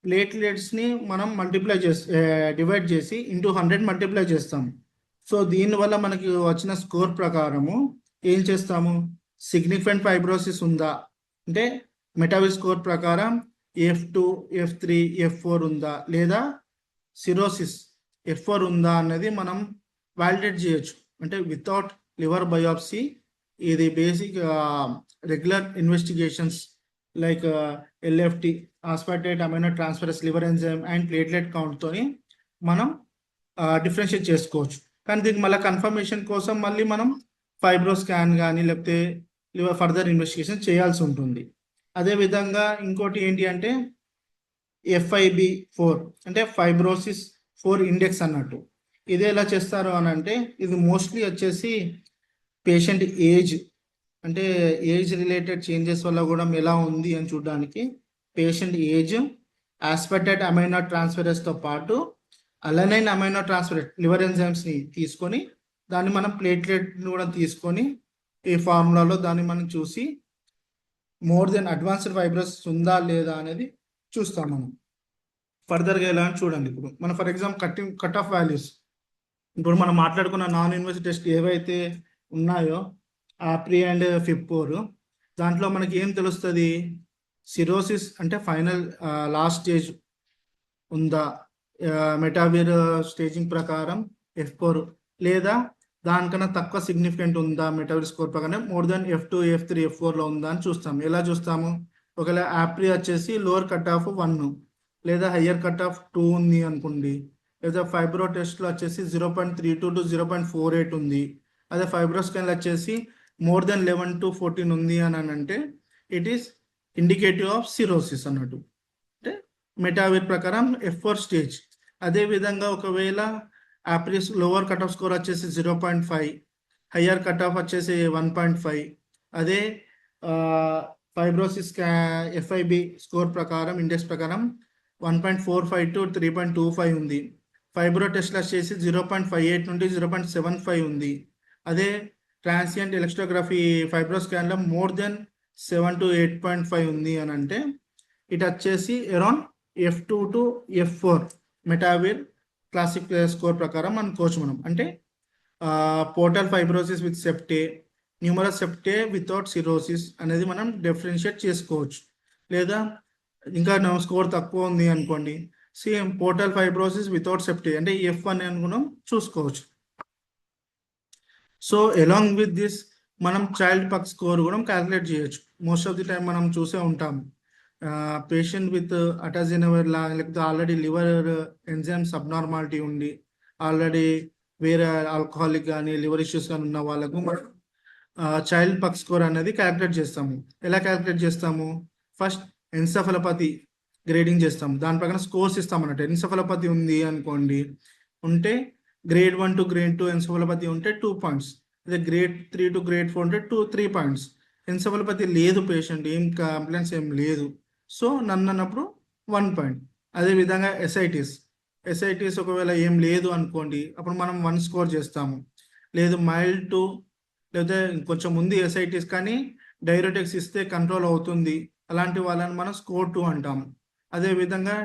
ప్లేట్లెట్స్ని మనం డివైడ్ చేసి ఇంటూ 100 మల్టిప్లై చేస్తాము. సో దీనివల్ల మనకి వచ్చిన స్కోర్ ప్రకారము ఏం చేస్తాము, సిగ్నిఫికెంట్ ఫైబ్రోసిస్ ఉందా అంటే మెటాబిక్ స్కోర్ ప్రకారం F2, F3, F4 ఉందా లేదా సిరోసిస్ F4 ఉందా అనేది మనం వాలిడేట్ చేయొచ్చు. అంటే వితౌట్ లివర్ బయోప్సీ ఇది basic regular investigations like LFT aspartate amino transferase liver enzyme and platelet కౌంట్తోని మనం డిఫరెన్షియేట్ చేసుకోవచ్చు. కానీ దీనికి మళ్ళీ కన్ఫర్మేషన్ కోసం మళ్ళీ మనం ఫైబ్రో స్కాన్ కానీ లేకపోతే లివర్ ఫర్దర్ ఇన్వెస్టిగేషన్ చేయాల్సి ఉంటుంది. అదేవిధంగా ఇంకోటి ఏంటి అంటే FIB4 అంటే ఫైబ్రోసిస్ 4 ఇండెక్స్ అన్నట్టు. ఇది ఎలా చేస్తారు అని అంటే ఇది మోస్ట్లీ వచ్చేసి పేషెంట్ ఏజ్, అంటే ఏజ్ రిలేటెడ్ చేంజెస్ వల్ల కూడా ఎలా ఉంది అని చూడడానికి పేషెంట్ ఏజ్, ఆస్పార్టేట్ అమైనో ట్రాన్స్ఫరేస్తో పాటు అలనైన్ అమైనో ట్రాన్స్ఫరేట్ లివర్ ఎంజైమ్స్ని తీసుకొని దాన్ని మనం ప్లేట్లెట్ని కూడా తీసుకొని ఈ ఫార్ములాలో దాన్ని మనం చూసి మోర్ దెన్ అడ్వాన్స్డ్ ఫైబ్రోసిస్ ఉందా లేదా అనేది చూస్తాం మనం. ఫర్దర్గా ఎలా అని చూడండి. ఇప్పుడు మనం for example cut off values, ఇప్పుడు మనం మాట్లాడుకున్న నాన్ ఇన్వేసివ్ టెస్ట్ ఏవైతే ఉన్నాయో ఆప్రీ అండ్ FIB4, దాంట్లో మనకి ఏం తెలుస్తుంది, సిరోసిస్ అంటే ఫైనల్ లాస్ట్ స్టేజ్ ఉందా, మెటాబిర్ స్టేజింగ్ ప్రకారం F4 లేదా దానికన్నా తక్కువ సిగ్నిఫికెంట్ ఉందా మెటాబిర్ స్కోర్ ప్రకారం మోర్ దెన్ F2, F3, F4లో ఉందా అని చూస్తాము. ఎలా చూస్తాము, ఒకవేళ ఆప్రీ వచ్చేసి లోవర్ కట్ ఆఫ్ 1 లేదా హయ్యర్ కట్ ఆఫ్ 2 ఉంది అనుకోండి, లేదా ఫైబ్రో టెస్ట్లో వచ్చేసి 0.32 to 0.48 ఉంది, అదే ఫైబ్రో స్కాన్లో వచ్చేసి మోర్ దెన్ 11 to 14 ఉంది అని అంటే it is indicative of cirrhosis అన్నట్టు, అంటే మెటాబిర్ ప్రకారం F4 స్టేజ్. అదేవిధంగా ఒకవేళ ఆప్రిస్ లోవర్ కట్ ఆఫ్ స్కోర్ వచ్చేసి 0.5, హయ్యర్ కట్ ఆఫ్ వచ్చేసి 1.5, అదే ఫైబ్రోసిస్ FIB స్కోర్ ప్రకారం ఇండెక్స్ ప్రకారం 1.45 to 3.25 ఉంది, ఫైబ్రో టెస్ట్లో వచ్చేసి 0.58 నుండి 0.75 ఉంది, అదే ట్రాన్సియంట్ ఎలక్ట్రోగ్రఫీ ఫైబ్రో స్కాన్లో మోర్ దెన్ 7 to 8.5 ఉంది అని అంటే ఇట్ వచ్చేసి around F2 to F4 METAVIR classic score ప్రకారం అనుకోవచ్చు మనం. అంటే portal fibrosis with septae, numerous septae without cirrhosis అనేది మనం డిఫరెన్షియేట్ చేసుకోవచ్చు. లేదా ఇంకా స్కోర్ తక్కువ ఉంది అనుకోండి, సేమ్ పోర్టల్ ఫైబ్రోసిస్ వితౌట్ సెప్టే అంటే F1 అనుకున్నాం చూసుకోవచ్చు. సో అలాంగ్ విత్ దిస్ మనం చైల్డ్ పక్ స్కోర్ కూడా క్యాలిక్యులేట్ చేయొచ్చు. మోస్ట్ ఆఫ్ ది టైం మనం చూసే ఉంటాము పేషెంట్ విత్ అటాజినవర్ లా లేకపోతే ఆల్రెడీ లివర్ ఎంజైమ్ సబ్నార్మాలిటీ ఉండి ఆల్రెడీ వేరే ఆల్కహాలిక్ కానీ లివర్ ఇష్యూస్ కానీ ఉన్న వాళ్ళకు మనం చైల్డ్ పక్ స్కోర్ అనేది క్యాలిక్యులేట్ చేస్తాము. ఎలా క్యాలిక్యులేట్ చేస్తాము, ఫస్ట్ ఎన్సెఫలోపతి గ్రేడింగ్ చేస్తాము, దాని ప్రకారం స్కోర్స్ ఇస్తాం అన్నట్టు. ఎన్సెఫలోపతి ఉంది అనుకోండి, ఉంటే grade 1 to grade 2 ఎన్సెఫలోపతి ఉంటే 2 points, అదే grade 3 to grade 4 ఉంటే 3 points. ఎన్సెఫలోపతి లేదు పేషెంట్, ఏం కంప్లైంట్స్ ఏం లేదు, సో నన్ను అన్నప్పుడు 1 పాయింట్. అదేవిధంగా ఎస్ఐటీస్ ఒకవేళ ఏం లేదు అనుకోండి, అప్పుడు మనం 1 స్కోర్ చేస్తాము. లేదు మైల్డ్ టు లేదా కొంచెం ఉంది ఎస్ఐటీస్ కానీ డైరెటిక్స్ ఇస్తే కంట్రోల్ అవుతుంది, అలాంటి వాళ్ళని మనం స్కోర్ 2 అంటాము. అదేవిధంగా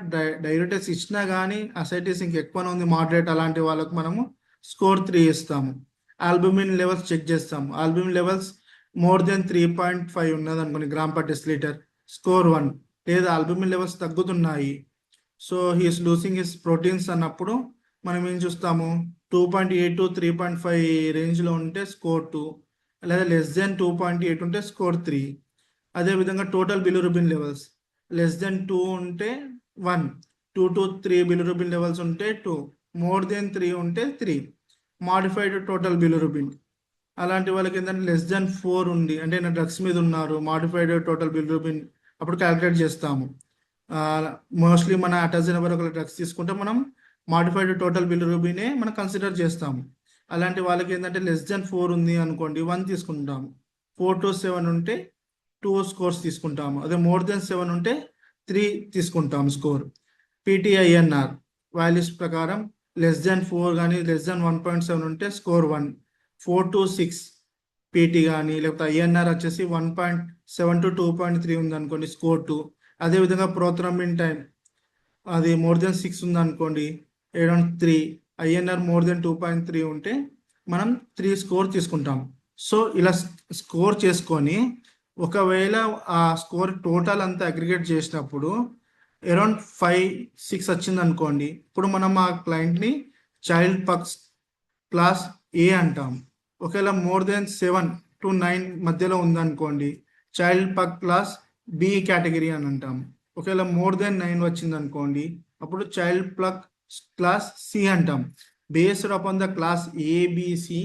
డైరెటిక్స్ ఇచ్చినా కానీ అసైటీస్ ఇంకెక్కువనే ఉంది మోడరేట్, అలాంటి వాళ్ళకు మనము స్కోర్ 3 ఇస్తాము. ఆల్బుమిన్ లెవెల్స్ చెక్ చేస్తాము. ఆల్బుమిన్ లెవెల్స్ మోర్ దెన్ 3.5 ఉన్నది అనుకోండి గ్రామ్ పర్ డెసిలీటర్, స్కోర్ 1. లేదా ఆల్బుమిన్ లెవెల్స్ తగ్గుతున్నాయి, so he's losing his proteins అన్నప్పుడు మనం ఏం చూస్తాము, 2.8 టు 3.5 రేంజ్లో ఉంటే స్కోర్ 2, లేదా లెస్ దెన్ 2.8 ఉంటే స్కోర్ 3. అదేవిధంగా total bilirubin levels less than 2 ఉంటే 1, 2 to 3 బిలిరుబిన్ లెవెల్స్ ఉంటే 2, మోర్ దెన్ 3 ఉంటే 3. మాడిఫైడ్ టోటల్ బిలిరుబిన్, అలాంటి వాళ్ళకి ఏంటంటే లెస్ దెన్ 4 ఉంది అంటే నా డ్రగ్స్ మీద ఉన్నారు, మాడిఫైడ్ టోటల్ బిలిరుబిన్ అప్పుడు క్యాలిక్యులేట్ చేస్తాము. మోస్ట్లీ మన అటాజినబర్ ఒక డ్రగ్స్ తీసుకుంటే మనం మాడిఫైడ్ టోటల్ బిలిరుబినే మనం కన్సిడర్ చేస్తాము. అలాంటి వాళ్ళకి ఏంటంటే లెస్ దెన్ 4 ఉంది అనుకోండి 1 తీసుకుంటాము, 4 to 7 ఉంటే 2 స్కోర్స్ తీసుకుంటాము, అదే మోర్ దెన్ 7 ఉంటే 3 తీసుకుంటాము స్కోర్. పిటిఐఎన్ఆర్ వాల్యూస్ ప్రకారం లెస్ దెన్ 4 కానీ లెస్ దెన్ 1.7 ఉంటే స్కోర్ 1, 4 to 6 పీటీ కానీ లేకపోతే ఐఎన్ఆర్ వచ్చేసి 1.7 to 2.3 ఉంది అనుకోండి స్కోర్ 2. అదేవిధంగా ప్రోథ్రోంబిన్ టైం అది మోర్ దెన్ 6 ఉంది అనుకోండి అరౌండ్ 3, ఐఎన్ఆర్ మోర్ దెన్ 2.3 ఉంటే మనం 3 స్కోర్ తీసుకుంటాం. సో ఇలా స్కోర్ చేసుకొని ఒకవేళ ఆ స్కోర్ టోటల్ అంతా అగ్రిగేట్ చేసినప్పుడు అరౌండ్ 5-6 వచ్చింది అనుకోండి, ఇప్పుడు మనం ఆ క్లయింట్ని చైల్డ్ పక్స్ క్లాస్ ఏ అంటాం. ఒకవేళ మోర్ దెన్ 7 to 9 మధ్యలో ఉందనుకోండి చైల్డ్ పక్ క్లాస్ బి కేటగిరీ అని అంటాం. ఒకవేళ మోర్ దెన్ 9 వచ్చింది అనుకోండి అప్పుడు చైల్డ్ ప్లక్ క్లాస్ సి అంటాం. Based upon the class ABC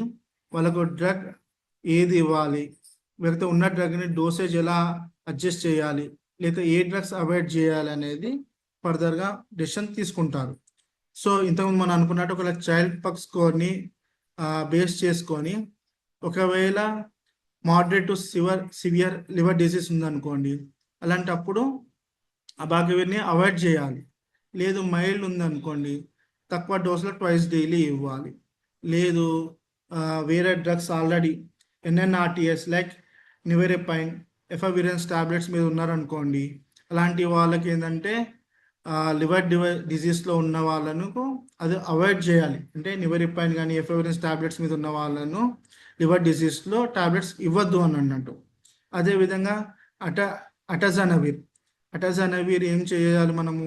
వాళ్ళకు డ్రగ్ ఏది ఇవ్వాలి, లేకపోతే ఉన్న డ్రగ్ని డోసేజ్ ఎలా అడ్జస్ట్ చేయాలి, లేకపోతే ఏ డ్రగ్స్ అవాయిడ్ చేయాలి అనేది ఫర్దర్గా డెసిషన్ తీసుకుంటారు. సో ఇంతకుముందు మనం అనుకున్నట్టు ఒకవేళ చైల్డ్ పక్ స్కోర్ని బేస్ చేసుకొని ఒకవేళ moderate to severe liver disease ఉందనుకోండి అలాంటప్పుడు అబాకివిర్ని అవాయిడ్ చేయాలి. లేదు మైల్డ్ ఉందనుకోండి తక్కువ డోసులో ట్వైస్ డైలీ ఇవ్వాలి. లేదు వేరే డ్రగ్స్ ఆల్రెడీ ఎన్ఎన్ఆర్టిఎస్ లైక్ నివెరెపైన్ ఎఫవిరెన్స్ టాబ్లెట్స్ మీద ఉన్నారనుకోండి అలాంటి వాళ్ళకి ఏంటంటే లివర్ డిజీజ్లో ఉన్న వాళ్ళను అది అవాయిడ్ చేయాలి. అంటే నివెరెపైన్ కానీ ఎఫవిరెన్స్ టాబ్లెట్స్ మీద ఉన్న వాళ్ళను లివర్ డిజీజ్లో టాబ్లెట్స్ ఇవ్వద్దు అని అన్నట్టు. అదేవిధంగా అటాజనవీర్ ఏం చేయాలి, మనము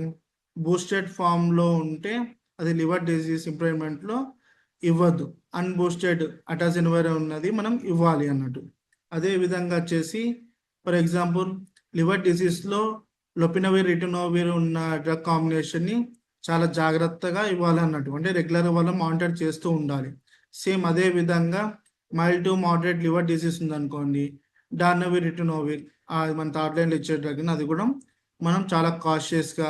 బూస్టెడ్ ఫామ్లో ఉంటే అది లివర్ డిజీజ్ ఇంప్రూవ్మెంట్లో ఇవ్వద్దు, అన్బూస్టెడ్ అటాజనవీర్ ఉన్నది మనం ఇవ్వాలి అన్నట్టు. అదేవిధంగా వచ్చేసి ఫర్ ఎగ్జాంపుల్ లివర్ డిజీజ్లో లొపినవీర్ రిటనోవిర్ ఉన్న డ్రగ్ కాంబినేషన్ని చాలా జాగ్రత్తగా ఇవ్వాలి అన్నట్టు, అంటే రెగ్యులర్ వల్ల మానిటర్ చేస్తూ ఉండాలి. సేమ్ అదే విధంగా mild to moderate liver disease ఉందనుకోండి డార్నవిర్ రిటనోవిర్ మన థర్డ్ లైన్లో ఇచ్చే డ్రగ్ని అది కూడా మనం చాలా కాషియస్గా,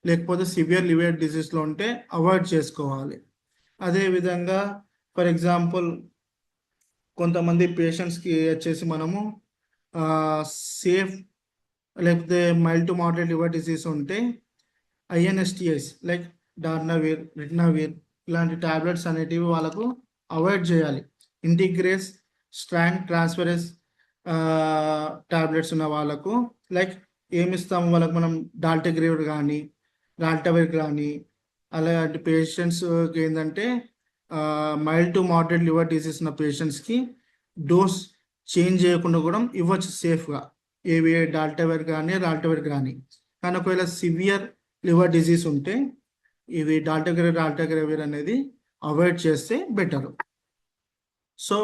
లేకపోతే సివియర్ లివర్ డిసీజ్లో ఉంటే అవాయిడ్ చేసుకోవాలి. అదేవిధంగా ఫర్ ఎగ్జాంపుల్ కొంతమంది పేషెంట్స్కి వచ్చేసి మనము సేఫ్ లేకపోతే mild to moderate liver disease ఉంటే ఐఎన్ఎస్టిఎస్ లైక్ డార్నవిర్ రిటనవిర్ ఇలాంటి టాబ్లెట్స్ అనేటివి వాళ్ళకు అవాయిడ్ చేయాలి. ఇంటిగ్రేస్ స్ట్రాండ్ ట్రాన్స్ఫరెన్స్ టాబ్లెట్స్ ఉన్న వాళ్ళకు లైక్ ఏమిస్తాము వాళ్ళకు మనం డాల్టెగ్రేవిర్ కానీ రాల్టవిర్ కానీ అలాంటి పేషెంట్స్కి ఏంటంటే mild to moderate liver disease ఉన్న పేషెంట్స్కి డోస్ చేంజ్ చేయకుండా కూడా ఇవ్వచ్చు సేఫ్గా, ఏవి డాల్టవిర్ కానీ రాల్టవిర్ కానీ. కానీ ఒకవేళ సివియర్ లివర్ డిసీజ్ ఉంటే ఇవి డాల్టెగ్రేవిర్ అనేది అవాయిడ్ చేస్తే better. So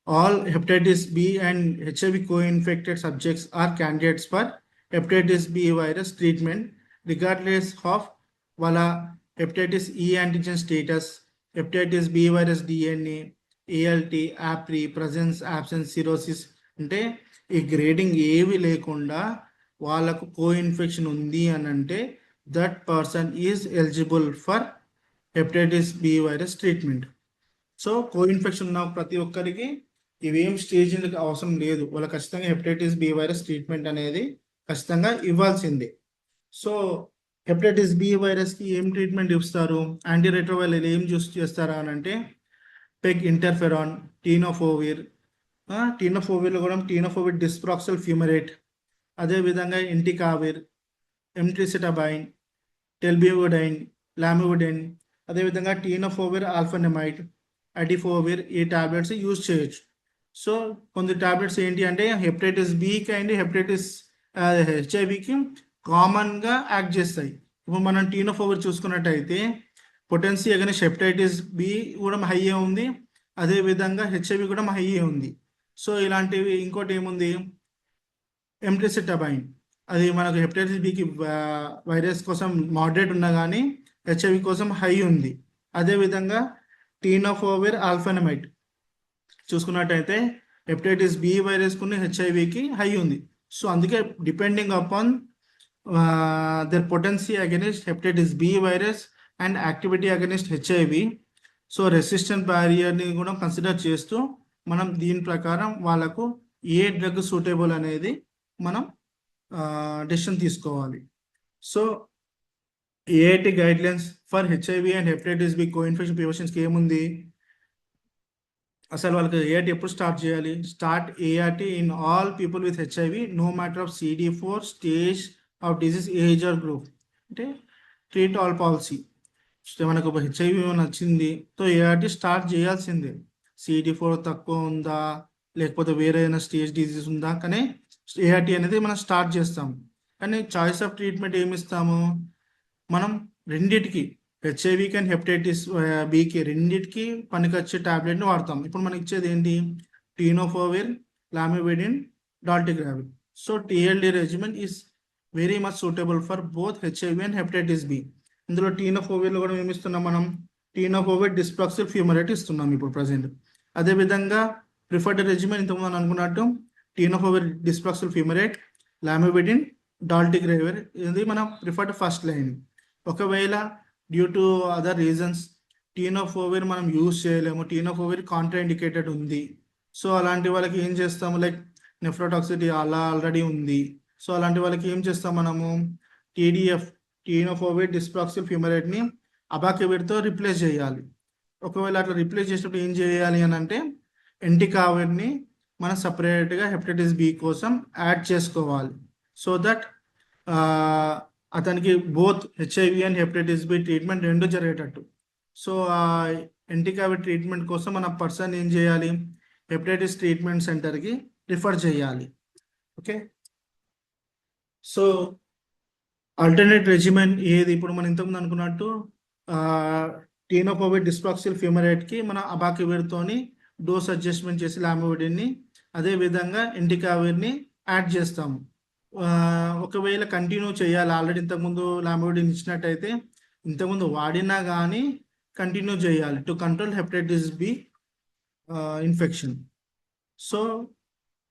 all hepatitis B and HIV co-infected subjects are candidates for hepatitis B virus treatment regardless of వాళ్ళ hepatitis E antigen status, hepatitis B virus DNA, ALT, APRI, presence, absence, cirrhosis. అంటే ఈ grading ఏవి లేకుండా వాళ్ళకు కో-ఇన్ఫెక్షన్ ఉంది అని అంటే that person is eligible for hepatitis B virus treatment. So coinfection ఉన్న ప్రతి ఒక్కరికి ఇవేం స్టేజింగ్ అవసరం లేదు, వాళ్ళకి ఖచ్చితంగా హెపటైటిస్ బి వైరస్ ట్రీట్మెంట్ అనేది ఖచ్చితంగా ఇవ్వాల్సిందే. సో హెపటైటిస్ బి వైరస్కి ఏం ట్రీట్మెంట్ ఇస్తారు, యాంటీరెట్రోవైరల్ ఏం యూస్ చేస్తారా అని అంటే పెగ్ ఇంటర్ఫెరాన్, టీనోఫోవిర్, టీనోఫోవిర్లో కూడా టీనోఫోవిర్ డిస్ప్రాక్సల్ ఫ్యూమరేట్, అదేవిధంగా ఇంటికావిర్, ఎంట్రిసిటబైన్, టెల్బివుడైన్, లామివుడైన్, అదేవిధంగా టీనోఫోవిర్ ఆల్ఫానెమైడ్, అడిఫోవిర్ ఈ టాబ్లెట్స్ యూజ్ చేయొచ్చు. సో కొన్ని టాబ్లెట్స్ ఏంటి అంటే హెపటైటిస్ బికి అండ్ హెపటైటిస్ హెచ్ఐవికి కామన్గా యాక్ట్ చేస్తాయి. ఇప్పుడు మనం టీనోఫోవిర్ చూసుకున్నట్టయితే పొటెన్సీ అగైన్స్ హెపటైటిస్ బి కూడా హైయే ఉంది, అదేవిధంగా హెచ్ఐవి కూడా హైయే ఉంది. సో ఇలాంటివి ఇంకోటి ఏముంది ఎంట్రిసిటబైన్, అది మనకు హెపటైటిస్ బికి వైరస్ కోసం మోడరేట్ ఉన్నా కానీ హెచ్ఐవి కోసం హై ఉంది. అదేవిధంగా టీనోఫోవిర్ ఆల్ఫానమైడ్ చూసుకున్నట్టయితే హెపటైటిస్ బి వైరస్కుని హెచ్ఐవికి హై ఉంది. సో అందుకే depending upon their potency against hepatitis B virus and activity against HIV, so resistant బ్యారియర్ని కూడా కన్సిడర్ చేస్తూ మనం దీని ప్రకారం వాళ్ళకు ఏ డ్రగ్ సూటబుల్ అనేది మనం డెసిషన్ తీసుకోవాలి. So ART guidelines for HIV and hepatitis B coinfection ప్రివెన్షన్స్కి ఏముంది, అసలు వాళ్ళకి ఏఆర్టీ ఎప్పుడు స్టార్ట్ చేయాలి? Start ART in all people with HIV no matter of CD4 stage of disease age or group, అంటే ట్రీట్ ఆల్ పాలసీ. మనకు HIV వచ్చింది so ART start చేయాల్సిందే. CD4 తక్కువ ఉందా లేకపోతే వేరే ఏదైనా స్టేజ్ డిసీజ్ ఉందా కానీ ఏఆర్టీ అనేది మనం స్టార్ట్ చేస్తాం. కానీ చాయిస్ ఆఫ్ ట్రీట్మెంట్ ఏమి ఇస్తాము మనం రెండిటికి, హెచ్ఐవికి అండ్ హెపటైటిస్ బికి రెండింటికి పనికొచ్చే టాబ్లెట్ని వాడతాం. ఇప్పుడు మనకి ఇచ్చేది ఏంటి tenofovir, lamivudine, dolutegravir. So TLD regimen is very much suitable for both HIV and hepatitis B. ఇందులో టీనోఫోవిర్లో కూడా ఏమి ఇస్తున్నాం మనం టీనోఫోవిర్ డిస్ప్రాక్సిల్ ఫ్యూమరేట్ ఇస్తున్నాం ఇప్పుడు ప్రజెంట్. అదేవిధంగా ప్రిఫర్డ్ రెజిమెన్ ఇంతకుముందు మనం అనుకున్నట్టు టీనోఫోవిర్ డిస్ప్రాక్సిల్ ఫ్యూమరేట్, లామివిడిన్, డాల్టిగ్రావిడ్ ఇది మన ప్రిఫర్డ్ ఫస్ట్ లైన్. ఒకవేళ డ్యూ టు అదర్ రీజన్స్ టీనోఫోవిర్ మనం యూజ్ చేయలేము, టీనోఫోవిర్ కాంట్రాఇండికేటెడ్ ఉంది, సో అలాంటి వాళ్ళకి ఏం చేస్తాము లైక్ నెఫ్రోటాక్సిటీ అలా ఆల్రెడీ ఉంది, సో అలాంటి వాళ్ళకి ఏం చేస్తాం మనము TDF టీనోఫోవిర్ డిస్ప్రాక్సిల్ ఫ్యూమరేట్ని అబాకివిర్తో రిప్లేస్ చేయాలి. ఒకవేళ అట్లా రిప్లేస్ చేసినప్పుడు ఏం చేయాలి అని అంటే ఎంటికావిర్ని మనం సపరేట్గా హెపటైటిస్ బి కోసం యాడ్ చేసుకోవాలి. సో దట్ అతనికి both HIV and hepatitis B treatment రెండు జరిగేటట్టు. సో ఆ ఎంటికావిర్ ట్రీట్మెంట్ కోసం మన పర్సన్ ఏం చేయాలి హెపటైటిస్ ట్రీట్మెంట్ సెంటర్కి రిఫర్ చేయాలి. ఓకే, సో ఆల్టర్నేట్ రెజిమెన్ ఏది ఇప్పుడు మనం ఇంతకుముందు అనుకున్నట్టు టీనోఫోవిర్ డిస్ప్రాక్సిల్ ఫ్యూమరేట్కి మన అబాకివిర్తోని డోస్ అడ్జస్ట్మెంట్ చేసి లామివిడిన్ని, అదేవిధంగా ఎంటికావిర్ని యాడ్ చేస్తాము. ఒకవేళ కంటిన్యూ చేయాలి, ఆల్రెడీ ఇంతకుముందు లామివిడిన్ ఇచ్చినట్టయితే ఇంతకుముందు వాడినా కానీ కంటిన్యూ చేయాలి to control hepatitis B infection. So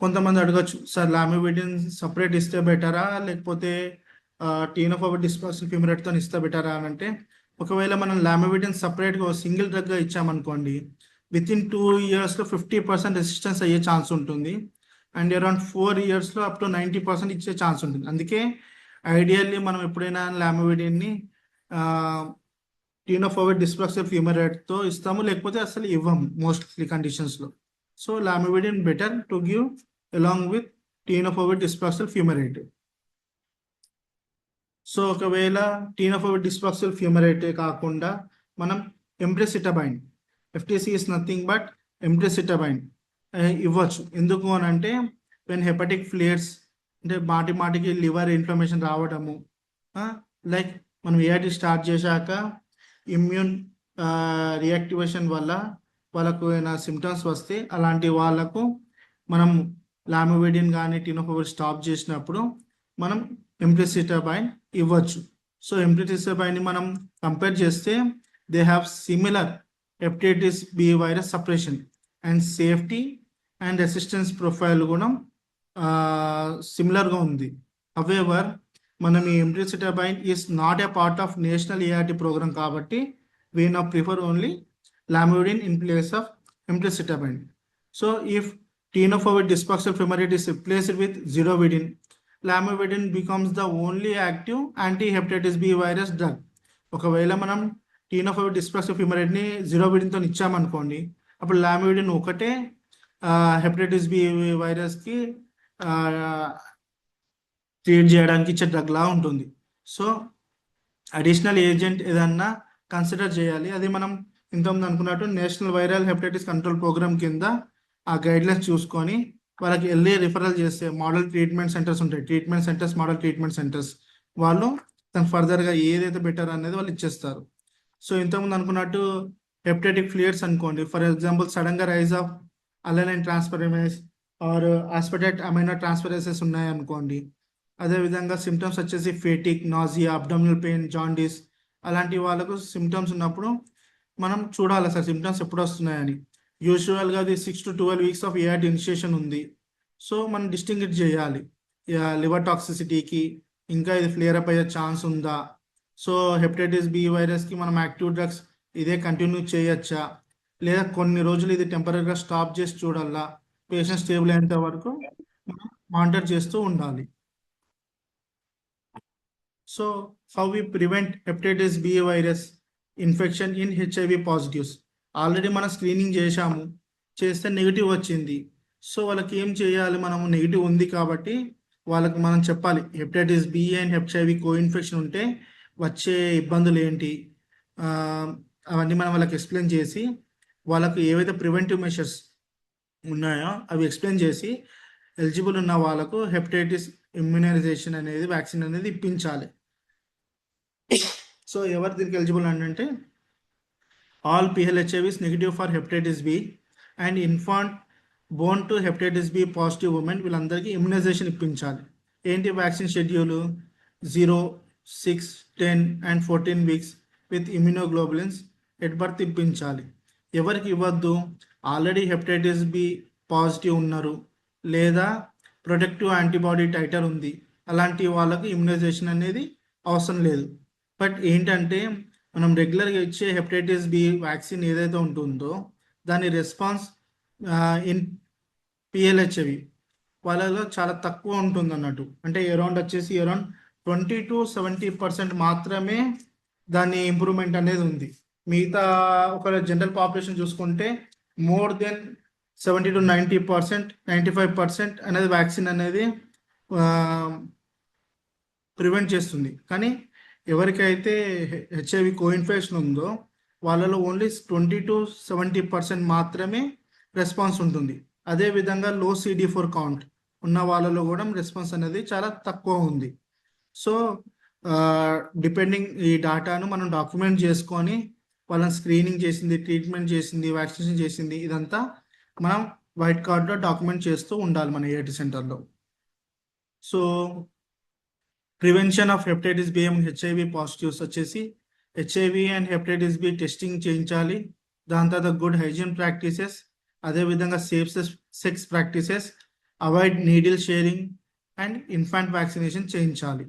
కొంతమంది అడగచ్చు సార్ లామివిడిన్ సపరేట్ ఇస్తే బెటరా లేకపోతే టీనోఫోవిర్ డిస్ప్రాక్సిల్ ఫ్యూమరేట్తో ఇస్తే బెటరా అని అంటే ఒకవేళ మనం లామివిడిన్ సపరేట్గా సింగిల్ డ్రగ్గా ఇచ్చామనుకోండి వితిన్ 2 yearsలో 50% రెసిస్టెన్స్ అయ్యే ఛాన్స్ ఉంటుంది అండ్ అరౌండ్ 4 yearsలో అప్ టు 90% ఇచ్చే ఛాన్స్ ఉంటుంది. అందుకే ఐడియల్లీ మనం ఎప్పుడైనా లామివిడిన్ని టీనోఫోవిర్ డిస్ప్రాక్సిల్ ఫ్యూమరేట్తో ఇస్తాము, లేకపోతే అసలు ఇవ్వము మోస్ట్లీ కండిషన్స్లో. So lamivudine better to give along with tenofovir disoproxil fumarate. So ఒకవేళ టీనోఫోవిర్ డిస్ప్రాక్సిల్ ఫ్యూమరేట్ కాకుండా మనం emtricitabine, FTC is nothing but emtricitabine ఇవ్వచ్చు. ఎందుకు అని అంటే వెన్ హెపటిక్ ఫ్లేయర్స్ అంటే మాటికి లివర్ ఇన్ఫ్లమేషన్ రావడము, లైక్ మనం ఏఐటి స్టార్ట్ చేశాక ఇమ్యూన్ రియాక్టివేషన్ వల్ల వాళ్ళకు ఏమైనా సిమ్టమ్స్ వస్తే అలాంటి వాళ్ళకు మనం లామివిడిన్ కానీ టీనోఫోవిర్ స్టాప్ చేసినప్పుడు మనం ఎంట్రిసిటబైన్ ఇవ్వచ్చు. సో ఎంట్రిసిటబైన్ని మనం కంపేర్ చేస్తే they have similar hepatitis B virus suppression and safety and resistance profile కూడా సిమిలర్గా ఉంది. హవెవర్ మనం ఈ emtricitabine is not a part of national ART programme కాబట్టి we now prefer only lamivudine in place of emtricitabine. So if tenofovir disoproxil fumarate is replaced with zidovudine lamivudine becomes the only active anti hepatitis B virus drug. ఒకవేళ మనం టెనోఫోర్ dysplasia ఫిమరైడ్ని జిరోవిడిన్తో ఇచ్చామనుకోండి, అప్పుడు లామోవిడిన్ ఒకటే hepatitis B వైరస్కి treat చేయడానికి ఇచ్చే drug లా ఉంటుంది. So additional agent ఏదన్నా కన్సిడర్ చేయాలి. అది మనం ఇంతకుముందు అనుకున్నట్టు national viral hepatitis control programme కింద ఆ గైడ్లైన్స్ చూసుకొని వాళ్ళకి వెళ్ళి రిఫరల్ చేస్తే మోడల్ ట్రీట్మెంట్ సెంటర్స్ ఉంటాయి, treatment centres, model treatment centres, వాళ్ళు తను ఫర్దర్గా ఏదైతే బెటర్ అనేది వాళ్ళు ఇచ్చేస్తారు. సో ఇంతకుముందు అనుకున్నట్టు హెపటైటిక్ ఫ్లియర్స్ అనుకోండి, ఫర్ ఎగ్జాంపుల్ సడన్గా rise of alanine transferase or aspartate amino transferases ఉన్నాయనుకోండి, అదేవిధంగా సిమ్టమ్స్ వచ్చేసి fatigue, nausea, abdominal pain, jaundice, అలాంటి వాళ్ళకు సిమ్టమ్స్ ఉన్నప్పుడు మనం చూడాలి సార్ సిమ్టమ్స్ ఎప్పుడు వస్తున్నాయని. యూజువల్గా అది 6 to 12 weeks of ART initiation ఉంది. సో మనం డిస్టింగ్విష్ చేయాలి లివర్ టాక్సిసిటీకి, ఇంకా ఇది ఫ్లేర్ అప్ అయ్యే ఛాన్స్ ఉందా, సో హెపటైటిస్ బి వైరస్కి మనం యాక్టివ్ డ్రగ్స్ ఇదే కంటిన్యూ చేయొచ్చా, లేదా కొన్ని రోజులు ఇది టెంపరీగా స్టాప్ చేసి చూడాలా, పేషెంట్ స్టేబుల్ అయ్యేంత వరకు మనం మానిటర్ చేస్తూ ఉండాలి. So how we prevent hepatitis B virus infection in HIV positives. Already మనం స్క్రీనింగ్ చేస్తే నెగిటివ్ వచ్చింది. సో వాళ్ళకి ఏం చేయాలి, మనము నెగిటివ్ ఉంది కాబట్టి వాళ్ళకి మనం చెప్పాలి hepatitis B and HIV co infection ఉంటే వచ్చే ఇబ్బందులు ఏంటి, అవన్నీ మనం వాళ్ళకి ఎక్స్ప్లెయిన్ చేసి వాళ్ళకి ఏవైతే ప్రివెంటివ్ మెషర్స్ ఉన్నాయో అవి ఎక్స్ప్లెయిన్ చేసి ఎలిజిబుల్ ఉన్న వాళ్ళకు హెపటైటిస్ ఇమ్యునైజేషన్ అనేది, వ్యాక్సిన్ అనేది ఇప్పించాలి. సో ఎవరు దీనికి ఎలిజిబుల్ అంటే all PLHIVs negative for hepatitis B and infant born to hepatitis B positive women, వీళ్ళందరికీ ఇమ్యునైజేషన్ ఇప్పించాలి. ఏంటి vaccine schedule? 0, 6, 10 and 14 weeks with immunoglobulins at birth ఇప్పించాలి. ఎవరికి ఇవ్వద్దు? ఆల్రెడీ హెపటైటిస్ బి పాజిటివ్ ఉన్నారు, లేదా ప్రొటెక్టివ్ యాంటీబాడీ టైటర్ ఉంది, అలాంటి వాళ్ళకి ఇమ్యునైజేషన్ అనేది అవసరం లేదు. బట్ ఏంటంటే మనం రెగ్యులర్గా ఇచ్చే హెపటైటిస్ బి వ్యాక్సిన్ ఏదైతే ఉంటుందో దాని రెస్పాన్స్ ఇన్ PLHIV వాళ్ళలో చాలా తక్కువ ఉంటుంది అన్నట్టు. అంటే అరౌండ్ 20 to 70% మాత్రమే దాని ఇంప్రూవ్మెంట్ అనేది ఉంది. మిగతా ఒక జనరల్ పాపులేషన్ చూసుకుంటే మోర్ దెన్ 70 to 90%, 95% అనేది వ్యాక్సిన్ అనేది ప్రివెంట్ చేస్తుంది. కానీ ఎవరికైతే హెచ్ఐవి కోఇన్ఫెక్షన్ ఉందో వాళ్ళలో ఓన్లీ 20 to 70% మాత్రమే రెస్పాన్స్ ఉంటుంది. అదేవిధంగా లో CD4 కౌంట్ ఉన్న వాళ్ళలో కూడా రెస్పాన్స్ అనేది చాలా తక్కువ ఉంది. సో డిపెండింగ్ ఈ డేటాను మనం డాక్యుమెంట్ చేసుకొని వాళ్ళని స్క్రీనింగ్ చేసింది, ట్రీట్మెంట్ చేసింది, వ్యాక్సినేషన్ చేసింది, ఇదంతా మనం వైట్ కార్డ్లో డాక్యుమెంట్ చేస్తూ ఉండాలి మన ఏఐటి సెంటర్లో. So prevention of hepatitis B and HIV positives వచ్చేసి HIV and hepatitis B testing చేయించాలి. దాని తర్వాత గుడ్ హైజీన్ ప్రాక్టీసెస్, అదేవిధంగా safe sex practices, avoid needle sharing and infant vaccination చేయించాలి.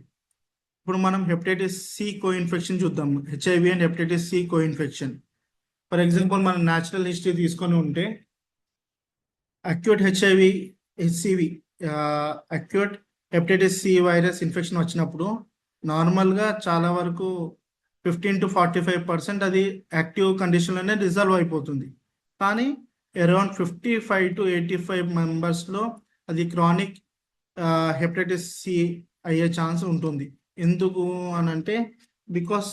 ఇప్పుడు మనం హెపటైటిస్ సి కో ఇన్ఫెక్షన్ చూద్దాం. HIV and hepatitis C co infection. For example మనం న్యాచురల్ హిస్టరీ తీసుకొని ఉంటే acute HIV HCV acute hepatitis C virus infection వచ్చినప్పుడు నార్మల్గా చాలా వరకు 15 to 45% అది యాక్టివ్ కండిషన్లోనే రిజాల్వ్ అయిపోతుంది. కానీ అరౌండ్ 55 to 85 మెంబర్స్లో అది క్రానిక్ హెపటైటిస్ సి అయ్యే ఛాన్స్ ఉంటుంది. ఎందుకు అని అంటే because